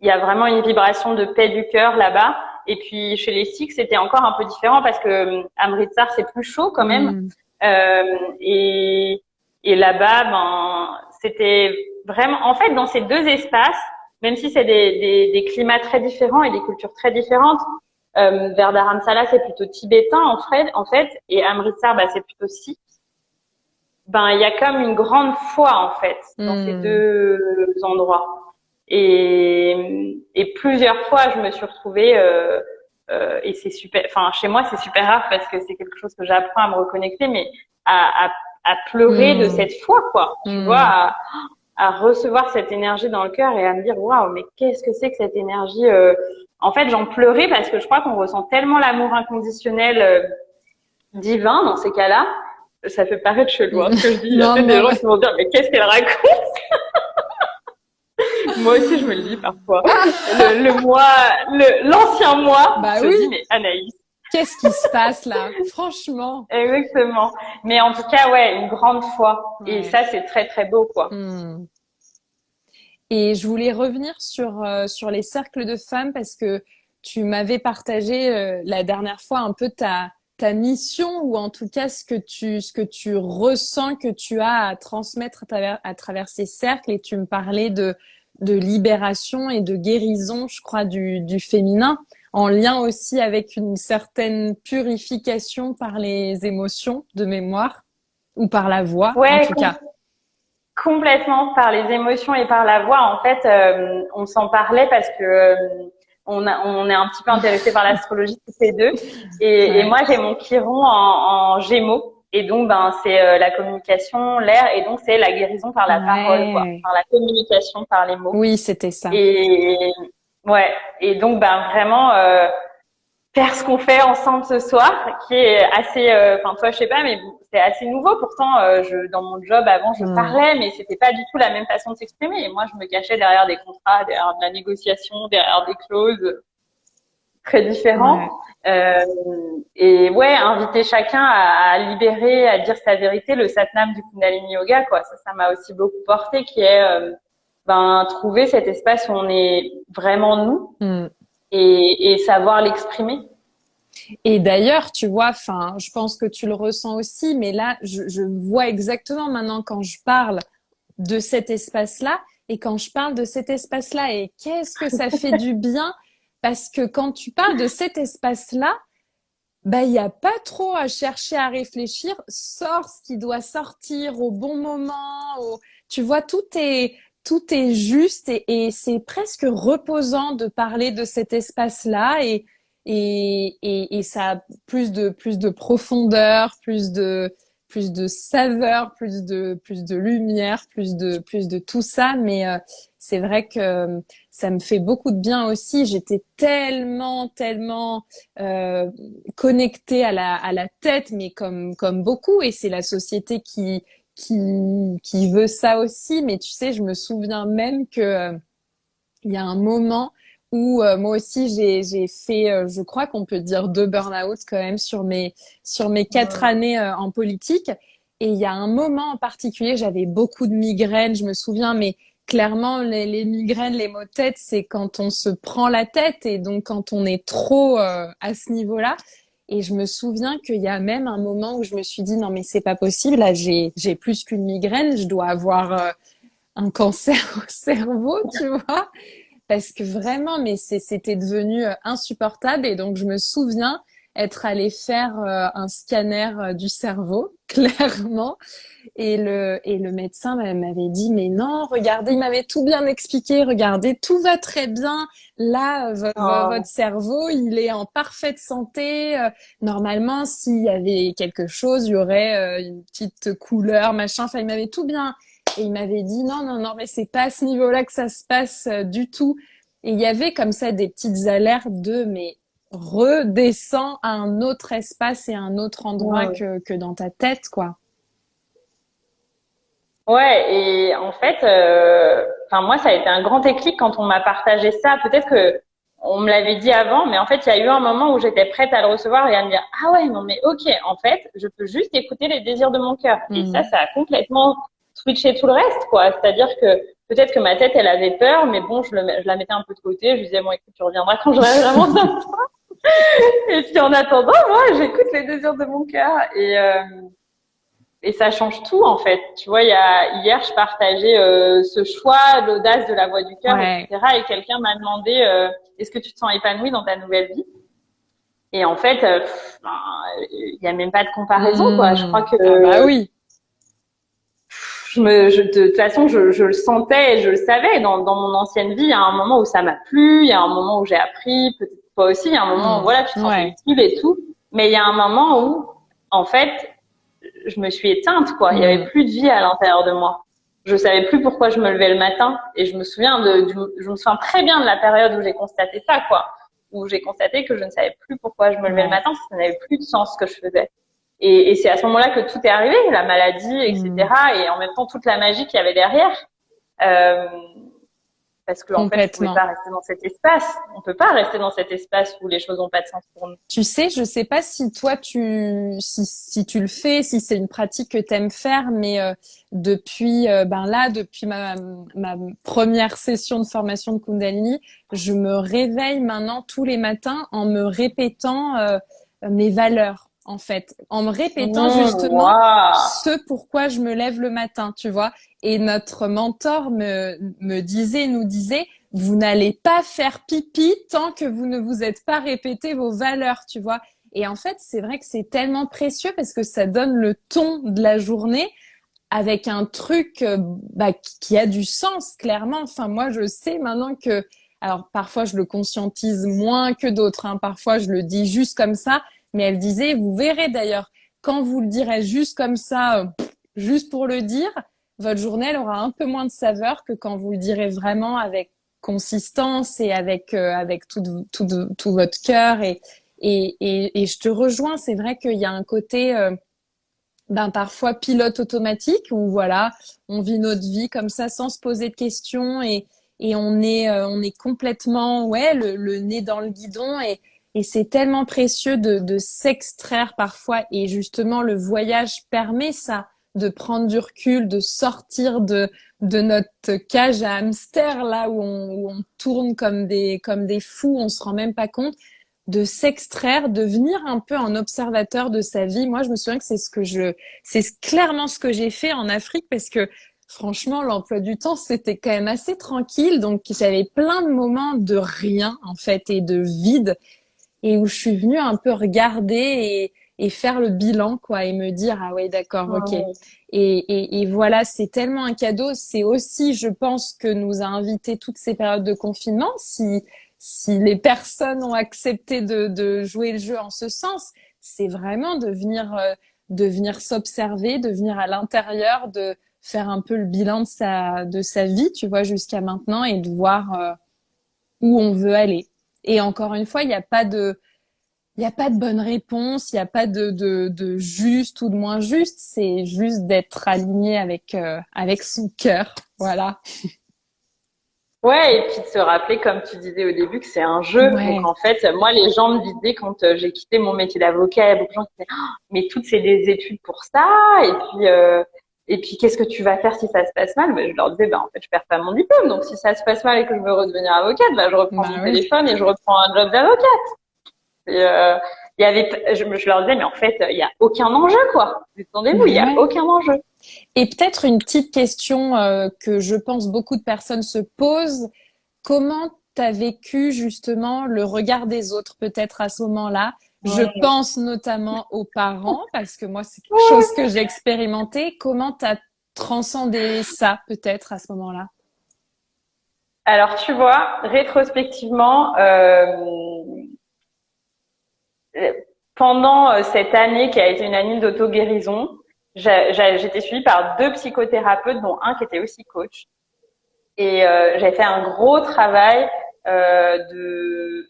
il y a vraiment une vibration de paix du cœur là-bas. Et puis chez les Sikhs, c'était encore un peu différent parce que Amritsar, c'est plus chaud quand même. Et là-bas, c'était vraiment, en fait, dans ces deux espaces, même si c'est des climats très différents et des cultures très différentes, vers Dharamsala, c'est plutôt tibétain en fait, et Amritsar, c'est plutôt sikh. Il y a comme une grande foi en fait dans ces deux endroits. Et plusieurs fois, je me suis retrouvée et c'est super. Enfin, chez moi, c'est super rare parce que c'est quelque chose que j'apprends à me reconnecter, mais à pleurer de cette foi, quoi. Tu vois, à recevoir cette énergie dans le cœur et à me dire waouh, mais qu'est-ce que c'est que cette énergie en fait, j'en pleurais parce que je crois qu'on ressent tellement l'amour inconditionnel divin dans ces cas-là. Ça fait paraître chelou, ce que je dis. Il y a peut-être des gens qui vont dire, mais qu'est-ce qu'elle raconte? Moi aussi, je me le dis parfois. L'ancien moi, je dis, mais Anaïs. Qu'est-ce qui se passe là? Franchement. Exactement. Mais en tout cas, ouais, une grande foi. Et ça, c'est très, très beau, quoi. Et je voulais revenir sur les cercles de femmes parce que tu m'avais partagé la dernière fois un peu ta mission ou en tout cas ce que tu ressens que tu as à transmettre à travers ces cercles et tu me parlais de libération et de guérison, je crois, du féminin, en lien aussi avec une certaine purification par les émotions de mémoire ou par la voix, en tout cas. Complètement, par les émotions et par la voix. En fait, on s'en parlait parce que on est un petit peu intéressés par l'astrologie toutes les deux. Et moi, j'ai mon Chiron en Gémeaux. Et donc, c'est la communication, l'air, et donc c'est la guérison par la parole, quoi, par la communication, par les mots. Oui, c'était ça. Et donc, vraiment faire ce qu'on fait ensemble ce soir, qui est assez, toi, je sais pas, mais c'est assez nouveau. Pourtant, dans mon job avant, je parlais, mais c'était pas du tout la même façon de s'exprimer. Et moi, je me cachais derrière des contrats, derrière de la négociation, derrière des clauses très différents. Et inviter chacun à libérer, à dire sa vérité, le Satnam du Kundalini Yoga, quoi. Ça m'a aussi beaucoup porté, qui est trouver cet espace où on est vraiment nous et savoir l'exprimer. Et d'ailleurs, tu vois, je pense que tu le ressens aussi, mais là, je vois exactement maintenant quand je parle de cet espace-là et quand je parle de cet espace-là et qu'est-ce que ça fait du bien parce que quand tu parles de cet espace-là, il n'y a pas trop à chercher à réfléchir, sors ce qui doit sortir au bon moment, tu vois, tout est juste et c'est presque reposant de parler de cet espace-là et ça a plus de profondeur, plus de saveur, plus de lumière, plus de tout ça. Mais c'est vrai que ça me fait beaucoup de bien aussi. J'étais tellement connectée à la tête, mais comme beaucoup. Et c'est la société qui veut ça aussi. Mais tu sais, je me souviens même que il y a un moment où moi aussi j'ai fait, je crois qu'on peut dire 2 burn-out quand même sur mes 4 années en politique. Et il y a un moment en particulier, j'avais beaucoup de migraines, je me souviens, mais clairement les migraines, les maux de tête, c'est quand on se prend la tête et donc quand on est trop à ce niveau-là. Et je me souviens qu'il y a même un moment où je me suis dit non mais c'est pas possible, là j'ai plus qu'une migraine, je dois avoir un cancer au cerveau, tu vois. Parce que vraiment, mais c'était devenu insupportable. Et donc, je me souviens être allée faire un scanner du cerveau, clairement. Et le médecin m'avait dit, mais non, regardez, il m'avait tout bien expliqué. Regardez, tout va très bien. Là, votre cerveau, il est en parfaite santé. Normalement, s'il y avait quelque chose, il y aurait une petite couleur, machin. Enfin, il m'avait tout bien. Et il m'avait dit non, mais c'est pas à ce niveau-là que ça se passe du tout. Et il y avait comme ça des petites alertes mais redescends à un autre espace et à un autre endroit que dans ta tête, quoi. Ouais, et en fait, moi, ça a été un grand déclic quand on m'a partagé ça. Peut-être que on me l'avait dit avant, mais en fait, il y a eu un moment où j'étais prête à le recevoir et à me dire ah ouais, non mais ok, en fait, je peux juste écouter les désirs de mon cœur. Et ça a complètement switcher tout le reste, quoi. C'est-à-dire que peut-être que ma tête, elle avait peur, mais bon, je la mettais un peu de côté. Je lui disais, bon, écoute, tu reviendras quand j'aurai vraiment besoin de toi. Et puis, en attendant, moi, j'écoute les désirs de mon cœur. Et ça change tout, en fait. Tu vois, hier, je partageais ce choix, l'audace de la voix du cœur, etc. Et quelqu'un m'a demandé, est-ce que tu te sens épanouie dans ta nouvelle vie? Et en fait, il y a même pas de comparaison, quoi. Je crois que... oui. De toute façon, je le sentais et je le savais. Dans mon ancienne vie, il y a un moment où ça m'a plu, il y a un moment où j'ai appris, peut-être toi aussi, il y a un moment où voilà, tu te sens utile et tout. Mais il y a un moment où, en fait, je me suis éteinte, quoi. Il y avait plus de vie à l'intérieur de moi. Je savais plus pourquoi je me levais le matin. Et je me souviens très bien de la période où j'ai constaté ça, quoi. où j'ai constaté que je ne savais plus pourquoi je me levais le matin, parce que ça n'avait plus de sens ce que je faisais. Et c'est à ce moment-là que tout est arrivé, la maladie, etc. Et en même temps, toute la magie qu'il y avait derrière. Parce que en fait, je pouvais pas rester dans cet espace. On peut pas rester dans cet espace où les choses n'ont pas de sens pour nous. Tu sais, je sais pas si toi si tu le fais, si c'est une pratique que t'aimes faire, mais depuis depuis ma première session de formation de Kundalini, je me réveille maintenant tous les matins en me répétant mes valeurs. En fait, en me répétant justement ce pourquoi je me lève le matin, tu vois. Et notre mentor nous disait, vous n'allez pas faire pipi tant que vous ne vous êtes pas répété vos valeurs, tu vois. Et en fait, c'est vrai que c'est tellement précieux parce que ça donne le ton de la journée avec un truc qui a du sens, clairement. Enfin, moi, je sais maintenant que, alors parfois, je le conscientise moins que d'autres, hein. Parfois, je le dis juste comme ça. Mais elle disait, vous verrez d'ailleurs, quand vous le direz juste comme ça, juste pour le dire, votre journée elle aura un peu moins de saveur que quand vous le direz vraiment avec consistance et avec tout votre cœur. Et je te rejoins, c'est vrai qu'il y a un côté parfois pilote automatique où voilà, on vit notre vie comme ça sans se poser de questions et on est complètement le nez dans le guidon et c'est tellement précieux de s'extraire parfois. Et justement, le voyage permet ça, de prendre du recul, de sortir de notre cage à hamster, là où on tourne comme des fous, on se rend même pas compte, de s'extraire, de venir un peu en observateur de sa vie. Moi, je me souviens que c'est clairement ce que j'ai fait en Afrique parce que franchement, l'emploi du temps, c'était quand même assez tranquille. Donc, j'avais plein de moments de rien, en fait, et de vide. Et où je suis venue un peu regarder et faire le bilan, quoi, et me dire, ah ouais, d'accord, ok. Et voilà, c'est tellement un cadeau. C'est aussi, je pense, que nous a invité toutes ces périodes de confinement. Si les personnes ont accepté de jouer le jeu en ce sens, c'est vraiment de venir s'observer, de venir à l'intérieur, de faire un peu le bilan de sa vie, tu vois, jusqu'à maintenant et de voir où on veut aller. Et encore une fois, il n'y a pas de bonne réponse, il n'y a pas de juste ou de moins juste, c'est juste d'être aligné avec son cœur, voilà. Ouais, et puis de se rappeler, comme tu disais au début, que c'est un jeu. Ouais. Donc en fait, moi, les gens me disaient quand j'ai quitté mon métier d'avocat, il y a beaucoup de gens qui disaient, oh, mais toutes c'est des études pour ça, et puis qu'est-ce que tu vas faire si ça se passe mal? Ben, je leur disais, en fait, je perds pas mon diplôme. Donc si ça se passe mal et que je veux redevenir avocate, je reprends mon téléphone et je reprends un job d'avocate. Et je leur disais, mais en fait, il y a aucun enjeu, quoi. Détendez-vous, il y a aucun enjeu. Et peut-être une petite question que je pense beaucoup de personnes se posent. Comment t'as vécu justement le regard des autres peut-être à ce moment-là? Je pense notamment aux parents parce que moi, c'est quelque chose que j'ai expérimenté. Comment t'as transcendé ça peut-être à ce moment-là? Alors, tu vois, rétrospectivement, pendant cette année qui a été une année d'auto-guérison, j'étais suivie par 2 psychothérapeutes, dont un qui était aussi coach. Et j'ai fait un gros travail de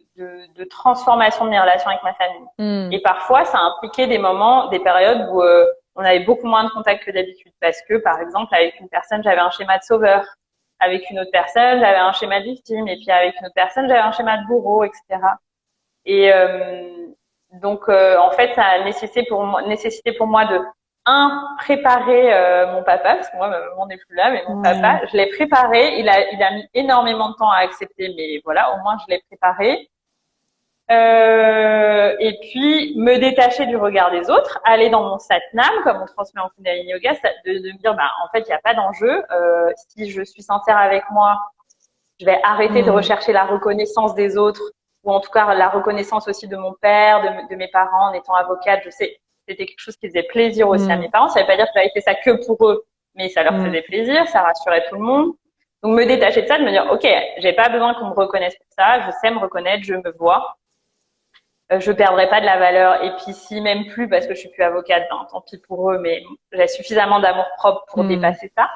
transformation de mes relations avec ma famille. Et parfois, ça impliquait des périodes où on avait beaucoup moins de contact que d'habitude. Parce que, par exemple, avec une personne, j'avais un schéma de sauveur. Avec une autre personne, j'avais un schéma de victime. Et puis avec une autre personne, j'avais un schéma de bourreau, etc. Et donc, en fait, ça a nécessité pour moi de préparer mon papa, parce que moi, ma maman n'est plus là, mais mon papa, je l'ai préparé. Il a mis énormément de temps à accepter, mais voilà, au moins je l'ai préparé. Et puis me détacher du regard des autres, aller dans mon satnam, comme on transmet en Kundalini Yoga, de me dire, en fait, il n'y a pas d'enjeu. Si je suis sincère avec moi, je vais arrêter de rechercher la reconnaissance des autres, ou en tout cas la reconnaissance aussi de mon père, de mes parents. En étant avocate, je sais, c'était quelque chose qui faisait plaisir aussi à mes parents. Ça veut pas dire que j'avais fait ça que pour eux, mais ça leur faisait plaisir, ça rassurait tout le monde. Donc me détacher de ça, de me dire, ok, j'ai pas besoin qu'on me reconnaisse pour ça, je sais me reconnaître, je me vois. Je perdrai pas de la valeur. Et puis si même plus, parce que je suis plus avocate, tant pis pour eux, mais j'ai suffisamment d'amour propre pour dépasser ça.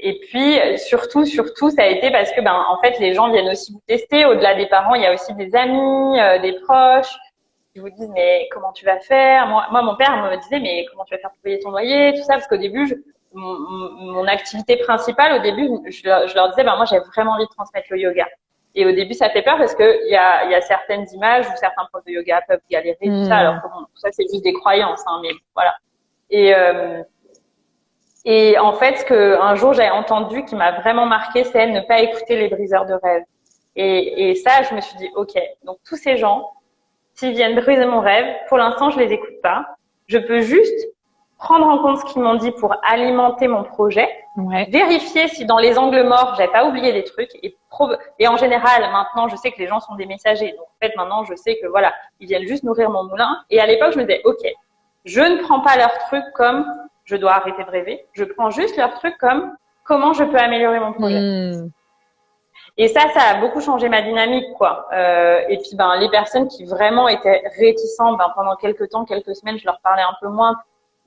Et puis surtout, ça a été parce que en fait, les gens viennent aussi vous tester. Au-delà des parents, il y a aussi des amis, des proches qui vous disent mais comment tu vas faire? Moi, mon père me disait mais comment tu vas faire pour payer ton loyer, tout ça, parce qu'au début, mon activité principale, au début, je leur disais moi j'ai vraiment envie de transmettre le yoga. Et au début, ça fait peur parce que il y a certaines images où certains profs de yoga peuvent galérer, tout ça. Alors que bon, tout ça c'est juste des croyances, hein, mais voilà. Et en fait, ce que un jour j'ai entendu qui m'a vraiment marqué, c'est ne pas écouter les briseurs de rêve. Et ça, je me suis dit, ok, donc tous ces gens, s'ils viennent briser mon rêve, pour l'instant, je les écoute pas. Je peux juste prendre en compte ce qu'ils m'ont dit pour alimenter mon projet, vérifier si dans les angles morts, j'ai pas oublié des trucs et en général, maintenant, je sais que les gens sont des messagers. Donc, en fait, maintenant, je sais que voilà, ils viennent juste nourrir mon moulin. Et à l'époque, je me disais, ok, je ne prends pas leurs trucs comme je dois arrêter de rêver. Je prends juste leurs trucs comme comment je peux améliorer mon projet. Et ça a beaucoup changé ma dynamique, quoi. Et puis, les personnes qui vraiment étaient réticentes, pendant quelques semaines, je leur parlais un peu moins.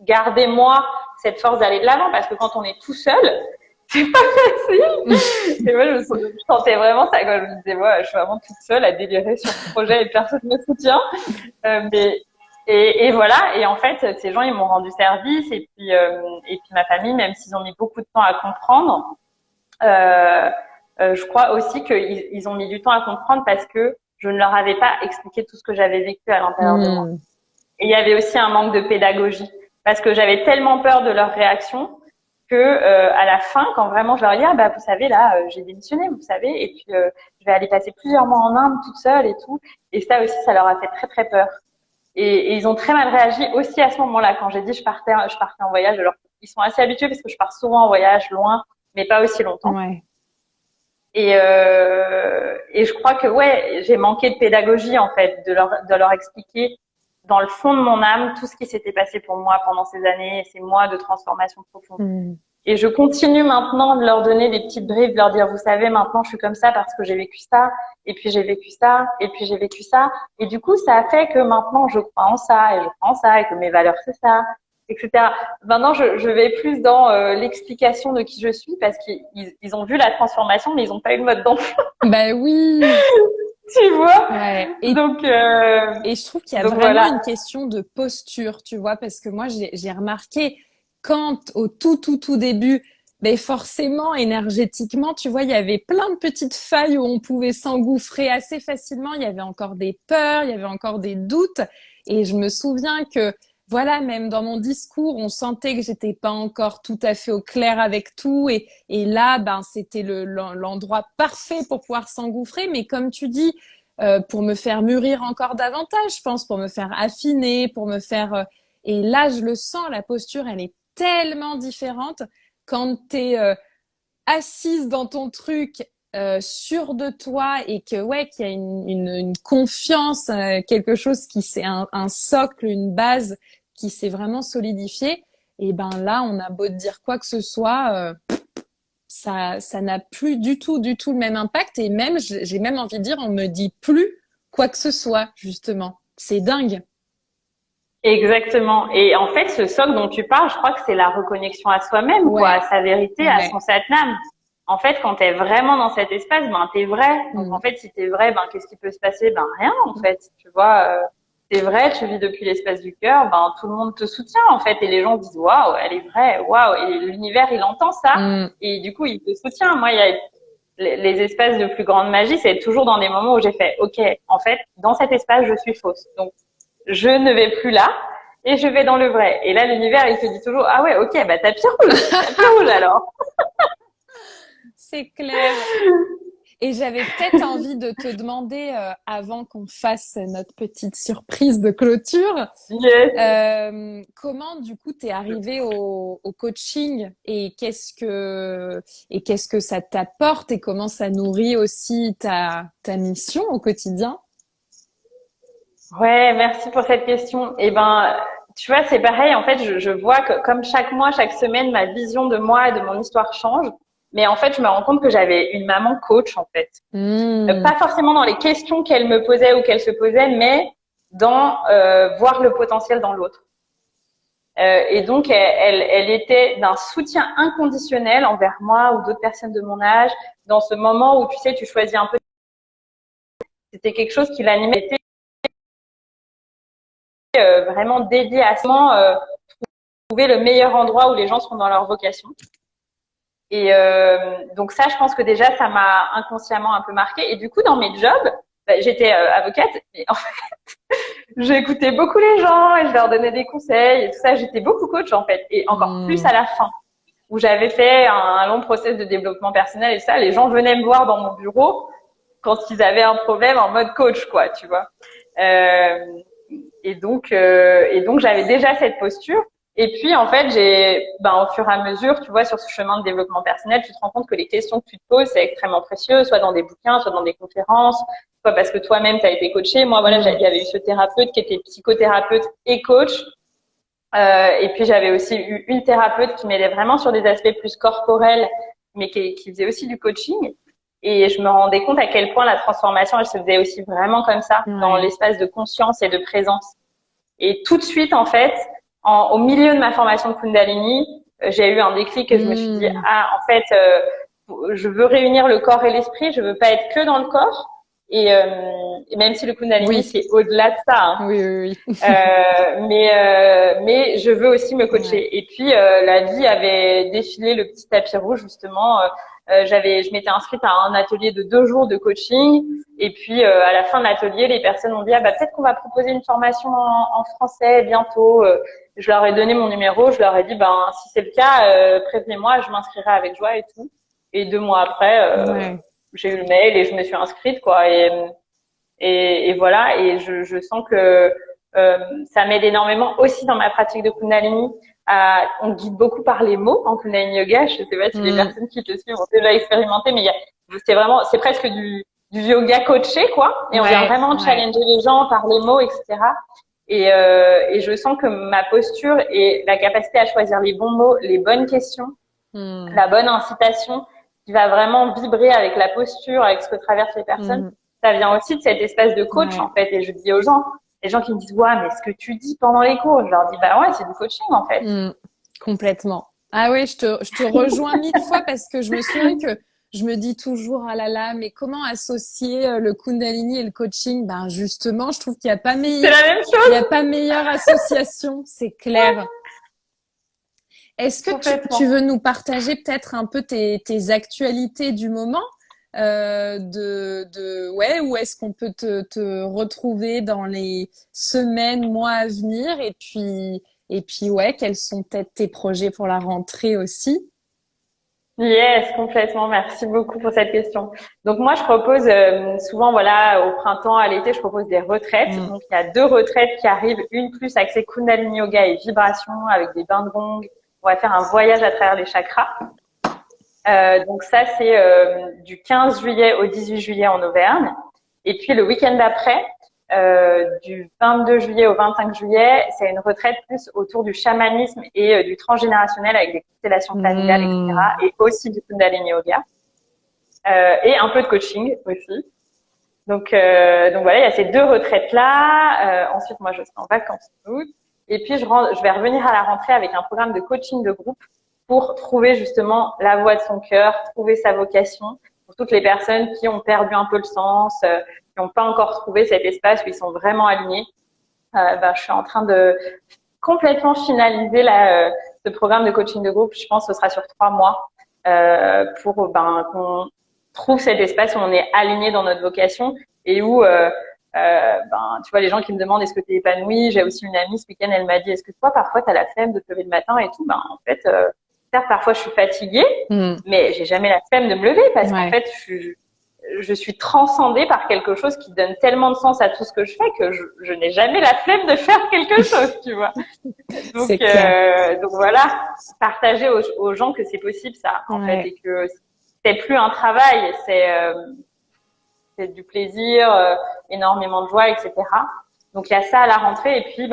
Gardez-moi cette force d'aller de l'avant, parce que quand on est tout seul, c'est pas facile. Et moi, je sentais vraiment ça, quoi. Je me disais, je suis vraiment toute seule à délirer sur ce projet et personne ne me soutient. Et voilà. Et en fait, ces gens, ils m'ont rendu service. Et puis ma famille, même s'ils ont mis beaucoup de temps à comprendre, je crois aussi qu'ils ont mis du temps à comprendre parce que je ne leur avais pas expliqué tout ce que j'avais vécu à l'intérieur de moi. Et il y avait aussi un manque de pédagogie parce que j'avais tellement peur de leur réaction que à la fin, quand vraiment je leur dis vous savez là, j'ai démissionné, vous savez, et puis je vais aller passer plusieurs mois en Inde toute seule et tout. Et ça aussi, ça leur a fait très très peur. Et ils ont très mal réagi aussi à ce moment-là quand j'ai dit je partais en voyage. Alors ils sont assez habitués parce que je pars souvent en voyage loin, mais pas aussi longtemps. Ouais. Et je crois que j'ai manqué de pédagogie en fait, de leur expliquer dans le fond de mon âme tout ce qui s'était passé pour moi pendant ces années, ces mois de transformation profonde. Et je continue maintenant de leur donner des petites briefs, de leur dire vous savez maintenant je suis comme ça parce que j'ai vécu ça, et puis j'ai vécu ça, et puis j'ai vécu ça, et du coup ça a fait que maintenant je crois en ça, et je crois en ça, et que mes valeurs c'est ça, etc. Maintenant, je vais plus dans l'explication de qui je suis parce qu'ils ont vu la transformation, mais ils n'ont pas eu le mode d'emploi. Oui. Tu vois. Ouais. Et je trouve qu'il y a vraiment une question de posture, tu vois, parce que moi, j'ai remarqué quand au tout début, forcément, énergétiquement, tu vois, il y avait plein de petites failles où on pouvait s'engouffrer assez facilement. Il y avait encore des peurs, il y avait encore des doutes. Et je me souviens que voilà, même dans mon discours, on sentait que j'étais pas encore tout à fait au clair avec tout. Et là, c'était l'endroit parfait pour pouvoir s'engouffrer. Mais comme tu dis, pour me faire mûrir encore davantage, je pense, pour me faire affiner, pour me faire... Et là, je le sens, la posture, elle est tellement différente quand t'es assise dans ton truc, sûre de toi et qu'il y a une confiance, quelque chose qui c'est un socle, une base qui s'est vraiment solidifié. Et là, on a beau dire quoi que ce soit, ça n'a plus du tout le même impact. Et même, j'ai même envie de dire, on me dit plus quoi que ce soit, justement. C'est dingue. Exactement. Et en fait, ce socle dont tu parles, je crois que c'est la reconnexion à soi-même, quoi, à sa vérité, à son satnam. En fait, quand t'es vraiment dans cet espace, t'es vrai. Donc, en fait, si t'es vrai, qu'est-ce qui peut se passer? Rien, en fait. Tu vois, t'es vrai, tu vis depuis l'espace du cœur, tout le monde te soutient, en fait. Et les gens disent, waouh, elle est vraie, waouh. Et l'univers, il entend ça. Et du coup, il te soutient. Moi, il y a les espaces de plus grande magie, c'est toujours dans des moments où j'ai fait, ok, en fait, dans cet espace, je suis fausse. Donc, je ne vais plus là et je vais dans le vrai. Et là, l'univers, il te dit toujours, ah ouais, ok, tapis rouge alors. C'est clair. Et j'avais peut-être envie de te demander, avant qu'on fasse notre petite surprise de clôture, comment du coup t'es arrivée au coaching et qu'est-ce que ça t'apporte et comment ça nourrit aussi ta mission au quotidien? Ouais, merci pour cette question. Tu vois, c'est pareil. En fait, je vois que comme chaque mois, chaque semaine, ma vision de moi et de mon histoire change. Mais en fait, je me rends compte que j'avais une maman coach, en fait. Pas forcément dans les questions qu'elle me posait ou qu'elle se posait, mais dans voir le potentiel dans l'autre. Et donc, elle était d'un soutien inconditionnel envers moi ou d'autres personnes de mon âge. Dans ce moment où, tu sais, tu choisis un peu, c'était quelque chose qui l'animait, vraiment dédié à ce moment, trouver le meilleur endroit où les gens sont dans leur vocation. Et donc ça, je pense que déjà, ça m'a inconsciemment un peu marqué. Et du coup, dans mes jobs, j'étais avocate, et en fait, j'écoutais beaucoup les gens et je leur donnais des conseils et tout ça. J'étais beaucoup coach en fait, et encore plus à la fin, où j'avais fait un long process de développement personnel et ça. Les gens venaient me voir dans mon bureau quand ils avaient un problème en mode coach, quoi, tu vois. Et donc j'avais déjà cette posture. Et puis, en fait, au fur et à mesure, tu vois, sur ce chemin de développement personnel, tu te rends compte que les questions que tu te poses, c'est extrêmement précieux, soit dans des bouquins, soit dans des conférences, soit parce que toi-même, tu as été coaché. Moi, voilà, il y avait eu ce thérapeute qui était psychothérapeute et coach. Et puis, j'avais aussi eu une thérapeute qui m'aidait vraiment sur des aspects plus corporels, mais qui faisait aussi du coaching. Et je me rendais compte à quel point la transformation, elle se faisait aussi vraiment comme ça, dans l'espace de conscience et de présence. Et tout de suite, en fait, au milieu de ma formation de Kundalini, j'ai eu un déclic et je me suis dit, en fait, je veux réunir le corps et l'esprit, je veux pas être que dans le corps. Et même si le Kundalini, c'est au-delà de ça. Hein. Oui. Mais je veux aussi me coacher. Ouais. Et puis, la vie avait défilé le petit tapis rouge, justement. Je m'étais inscrite à un atelier de 2 jours de coaching. Et puis, à la fin de l'atelier, les personnes m'ont dit, peut-être qu'on va proposer une formation en français bientôt. Je leur ai donné mon numéro. Je leur ai dit, si c'est le cas, prévenez-moi, je m'inscrirai avec joie et tout. Et 2 mois après, j'ai eu le mail et je me suis inscrite, quoi. Et voilà. Et je sens que ça m'aide énormément aussi dans ma pratique de Kundalini. On guide beaucoup par les mots en Kundalini Yoga. Je sais pas si les personnes qui te suivent ont déjà expérimenté, mais c'est presque du yoga coaché, quoi. Et on vient vraiment challenger les gens par les mots, etc. Et je sens que ma posture et la capacité à choisir les bons mots, les bonnes questions, la bonne incitation, qui va vraiment vibrer avec la posture, avec ce que traversent les personnes, ça vient aussi de cet espace de coach, en fait. Et je dis aux gens, les gens qui me disent, mais ce que tu dis pendant les cours, je leur dis, c'est du coaching, en fait. Complètement. Ah oui, je te rejoins 1000 fois parce que je me souviens que je me dis toujours, ah là là, mais comment associer le Kundalini et le coaching? Justement, je trouve qu'il n'y a pas meilleur. C'est la même chose. Il n'y a pas meilleure association, c'est clair. Est-ce que tu veux nous partager peut-être un peu tes actualités du moment? Où est-ce qu'on peut te retrouver dans les semaines, mois à venir, et puis quels sont peut-être tes projets pour la rentrée aussi? Yes, complètement. Merci beaucoup pour cette question. Donc moi, je propose souvent, au printemps, à l'été, je propose des retraites. Donc il y a 2 retraites qui arrivent, une plus axée Kundalini Yoga et vibration avec des bains de gong. On va faire un voyage à travers les chakras. Donc ça, c'est du 15 juillet au 18 juillet en Auvergne. Et puis le week-end d'après, du 22 juillet au 25 juillet, c'est une retraite plus autour du chamanisme et du transgénérationnel avec des constellations familiales, etc. Et aussi du Kundalini Yoga. Et un peu de coaching aussi. Donc voilà, il y a ces 2 retraites-là. Ensuite, moi, je serai en vacances en août. Et puis, je vais revenir à la rentrée avec un programme de coaching de groupe pour trouver justement la voie de son cœur, trouver sa vocation, pour toutes les personnes qui ont perdu un peu le sens, qui n'ont pas encore trouvé cet espace où ils sont vraiment alignés. Je suis en train de complètement finaliser ce programme de coaching de groupe. Je pense que ce sera sur 3 mois pour qu'on trouve cet espace où on est aligné dans notre vocation et où tu vois, les gens qui me demandent est-ce que tu es épanouie. J'ai aussi une amie ce week-end, elle m'a dit est-ce que toi parfois tu as la flemme de te lever le matin et tout. En fait, certes, parfois je suis fatiguée, mais j'ai jamais la flemme de me lever parce qu'en fait je suis transcendée par quelque chose qui donne tellement de sens à tout ce que je fais que je n'ai jamais la flemme de faire quelque chose, tu vois. Donc voilà, partager aux gens que c'est possible ça, en fait, et que c'est plus un travail, c'est du plaisir, énormément de joie, etc. Donc il y a ça à la rentrée et puis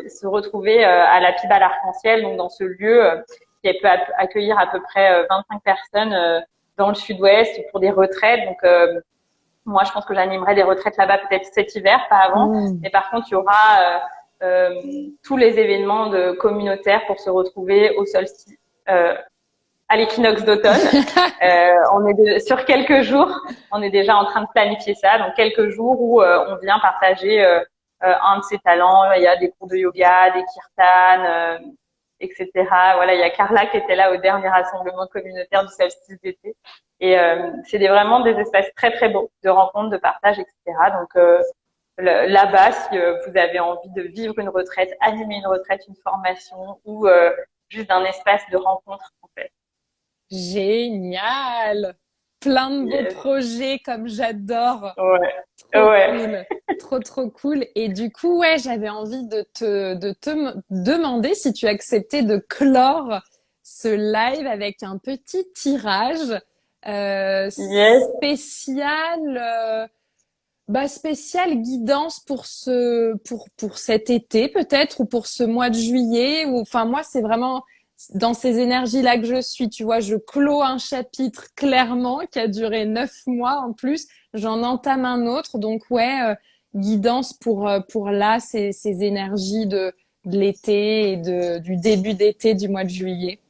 se retrouver à la Piba l'Arc-en-Ciel, donc dans ce lieu qui peut accueillir à peu près 25 personnes dans le sud-ouest pour des retraites. Donc moi je pense que j'animerai des retraites là-bas peut-être cet hiver, pas avant. Mais par contre il y aura tous les événements communautaires pour se retrouver au solstice, à l'équinoxe d'automne. Sur quelques jours, on est déjà en train de planifier ça. Donc quelques jours où on vient partager un de ses talents. Il y a des cours de yoga, des kirtans, etc. Voilà, il y a Carla qui était là au dernier rassemblement communautaire du solstice d'été. Et c'est vraiment des espaces très très beaux de rencontres, de partage, etc. Donc là-bas, si vous avez envie de vivre une retraite, animer une retraite, une formation ou juste un espace de rencontre, en fait. Génial! Plein de beaux projets comme j'adore. Ouais. Trop cool. Trop, trop cool. Et du coup, ouais, j'avais envie de te demander si tu acceptais de clore ce live avec un petit tirage spécial, spécial guidance pour cet été peut-être ou pour ce mois de juillet. Ou enfin moi, c'est vraiment dans ces énergies-là que je suis, tu vois, je clôt un chapitre clairement qui a duré 9 mois en plus, j'en entame un autre, donc ouais, guidance pour là, ces énergies de l'été et du début d'été du mois de juillet.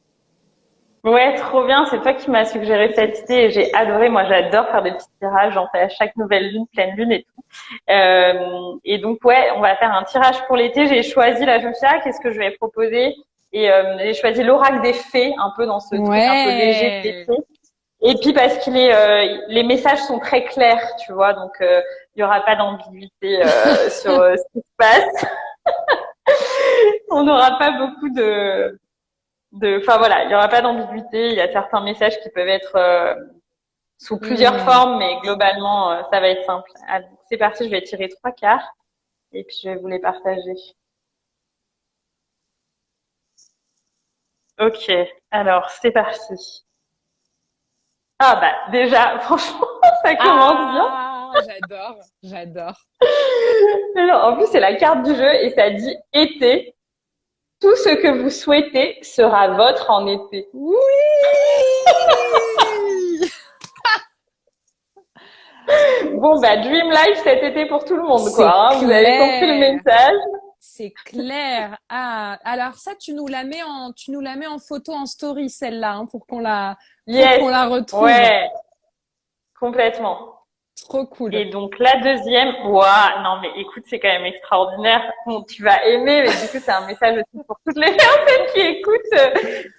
Ouais, trop bien, c'est toi qui m'as suggéré cette idée et j'ai adoré, moi j'adore faire des petits tirages, j'en fais à chaque nouvelle lune, pleine lune et tout. Et donc ouais, on va faire un tirage pour l'été, j'ai choisi, là je me suis dit, qu'est-ce que je vais proposer? Et j'ai choisi l'oracle des fées, un peu dans ce truc un peu léger de l'été. Et puis parce qu'il les messages sont très clairs, tu vois, donc il y aura pas d'ambiguïté sur ce qui se passe. On n'aura pas beaucoup enfin voilà, il y aura pas d'ambiguïté. Il y a certains messages qui peuvent être sous plusieurs formes, mais globalement ça va être simple. Ah, c'est parti, je vais tirer 3 cartes et puis je vais vous les partager. Ok, alors c'est parti. Ah bah déjà, franchement, ça commence bien. J'adore. Alors, en plus, c'est la carte du jeu et ça dit été. Tout ce que vous souhaitez sera votre en été. Oui. Bon bah Dream Life cet été pour tout le monde quoi. Hein. Vous avez compris le message. C'est clair. Ah, alors ça, tu nous la mets en photo en story celle-là, hein, pour qu'on la retrouve. Ouais, complètement. Trop cool. Et donc la deuxième, ouah, non mais écoute, c'est quand même extraordinaire. Bon, tu vas aimer, mais du coup c'est un message aussi pour toutes les personnes qui écoutent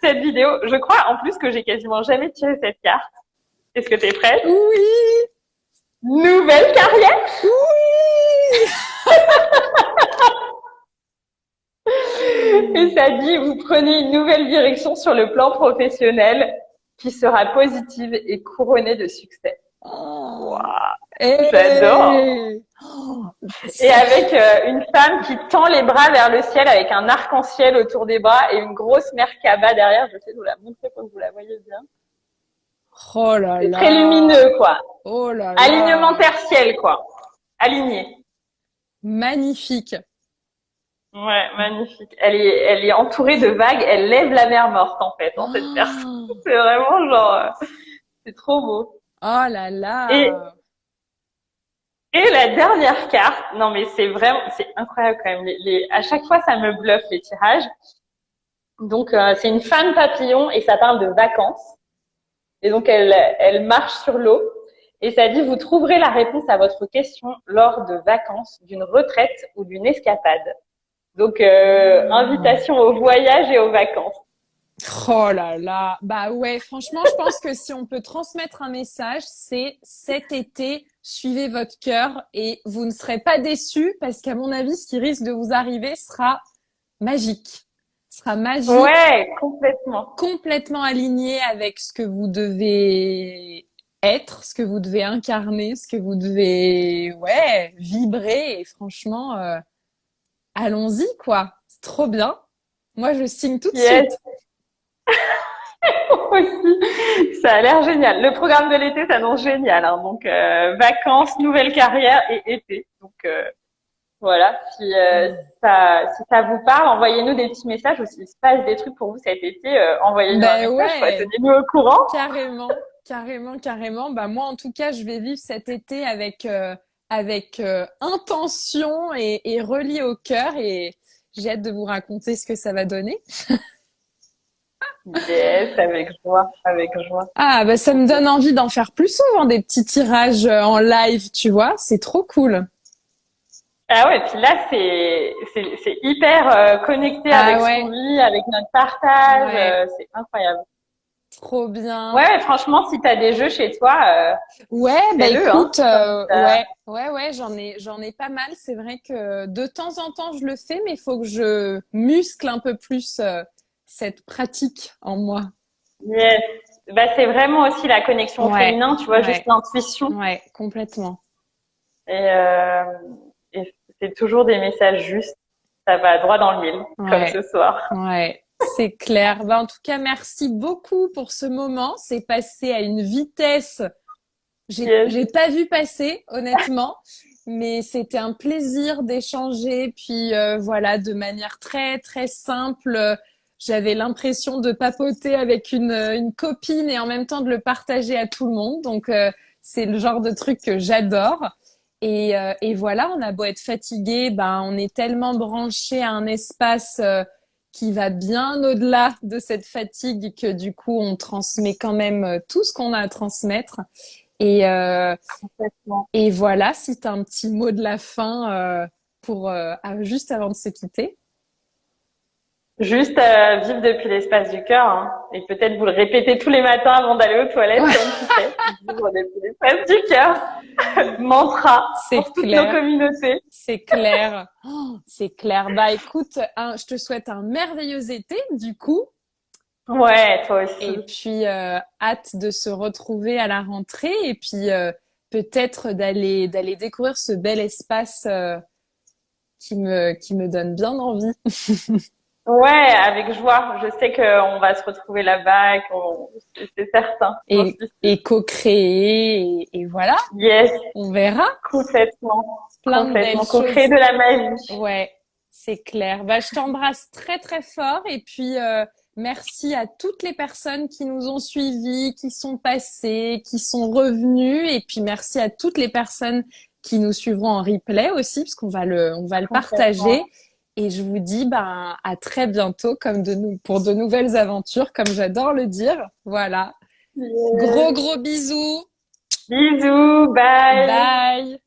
cette vidéo. Je crois en plus que j'ai quasiment jamais tiré cette carte. Est-ce que t'es prête? Oui. Nouvelle carrière? Oui. Et ça dit, vous prenez une nouvelle direction sur le plan professionnel qui sera positive et couronnée de succès. Oh. Wow. J'adore. Et avec une femme qui tend les bras vers le ciel avec un arc-en-ciel autour des bras et une grosse Merkaba derrière. Je vais vous la montrer pour que vous la voyez bien. Oh là là. C'est très lumineux, quoi. Oh là là. Alignement terre-ciel, quoi. Aligné. Magnifique. Ouais, magnifique. Elle est entourée de vagues. Elle lève la mer morte, en fait, cette personne. C'est vraiment genre, c'est trop beau. Oh là là. Et la dernière carte, non mais c'est incroyable quand même. À chaque fois, ça me bluffe les tirages. Donc c'est une femme papillon et ça parle de vacances. Et donc elle marche sur l'eau et ça dit vous trouverez la réponse à votre question lors de vacances, d'une retraite ou d'une escapade. Donc invitation au voyage et aux vacances. Oh là là, bah ouais, franchement, je pense que si on peut transmettre un message, c'est cet été, suivez votre cœur et vous ne serez pas déçus parce qu'à mon avis, ce qui risque de vous arriver sera magique. Sera magique. Ouais, complètement. Complètement aligné avec ce que vous devez être, ce que vous devez incarner, ce que vous devez, vibrer et franchement, allons-y quoi. C'est trop bien. Moi, je signe tout de suite. Aussi, ça a l'air génial. Le programme de l'été s'annonce génial. Hein. Donc, vacances, nouvelle carrière et été. Donc, voilà. Si ça vous parle, envoyez-nous des petits messages ou s'il se passe des trucs pour vous cet été, envoyez-nous un message. Tenez-nous au courant. Carrément. Bah, moi, en tout cas, je vais vivre cet été avec avec intention et relié au cœur. Et j'ai hâte de vous raconter ce que ça va donner. Yes, avec joie, avec joie. Ah, bah ça me donne envie d'en faire plus souvent des petits tirages en live, tu vois. C'est trop cool. Ah ouais, puis là, c'est hyper connecté Ah avec ce ouais. qu'on vit, avec notre partage. Ouais. C'est incroyable. Trop bien. Ouais, franchement, si t'as des jeux chez toi, Ouais, bah fais-le, hein. écoute, j'en ai pas mal. C'est vrai que de temps en temps je le fais, mais il faut que je muscle un peu plus cette pratique en moi. Yes. Bah, c'est vraiment aussi la connexion au Ouais, féminin, tu vois, juste ouais, l'intuition. ouais, complètement. Et, euh, et c'est toujours des messages justes. Ça va droit dans le mille, comme Ouais, ce soir. ouais, c'est clair. Bah, en tout cas, merci beaucoup pour ce moment. C'est passé à une vitesse. Yes. J'ai pas vu passer, honnêtement, mais c'était un plaisir d'échanger. Puis voilà, de manière très très simple. J'avais l'impression de papoter avec une copine et en même temps de le partager à tout le monde. Donc c'est le genre de truc que j'adore. Et voilà, on a beau être fatigué, ben on est tellement branché à un espace qui va bien au-delà de cette fatigue que du coup on transmet quand même tout ce qu'on a à transmettre. Et, euh, Complètement. et voilà, si tu as un petit mot de la fin pour juste avant de se quitter. Juste vivre depuis l'espace du cœur, hein. Et peut-être vous le répétez tous les matins avant d'aller aux toilettes, Ouais, comme tu fais. Vivre depuis l'espace du cœur. Mantra c'est pour toutes nos clair, communautés. c'est clair. Oh, c'est clair. Bah écoute, je te souhaite un merveilleux été du coup. Ouais, toi Et aussi. puis hâte de se retrouver à la rentrée et puis peut-être d'aller découvrir ce bel espace qui me donne bien envie. Ouais, avec joie. Je sais qu'on va se retrouver là-bas, c'est certain. J'en Et, suis sûre. et co-créer et voilà, Yes, on verra. complètement. Plein de belles Complètement. Co-créer choses. de la magie. Ouais, c'est clair. Bah, je t'embrasse très très fort et puis merci à toutes les personnes qui nous ont suivis, qui sont passées, qui sont revenues et puis merci à toutes les personnes qui nous suivront en replay aussi parce qu'on va le partager Complètement. et je vous dis ben à très bientôt comme pour de nouvelles aventures comme j'adore le dire. Voilà. Gros Yes. gros bisous. Bisous, bye. Bye.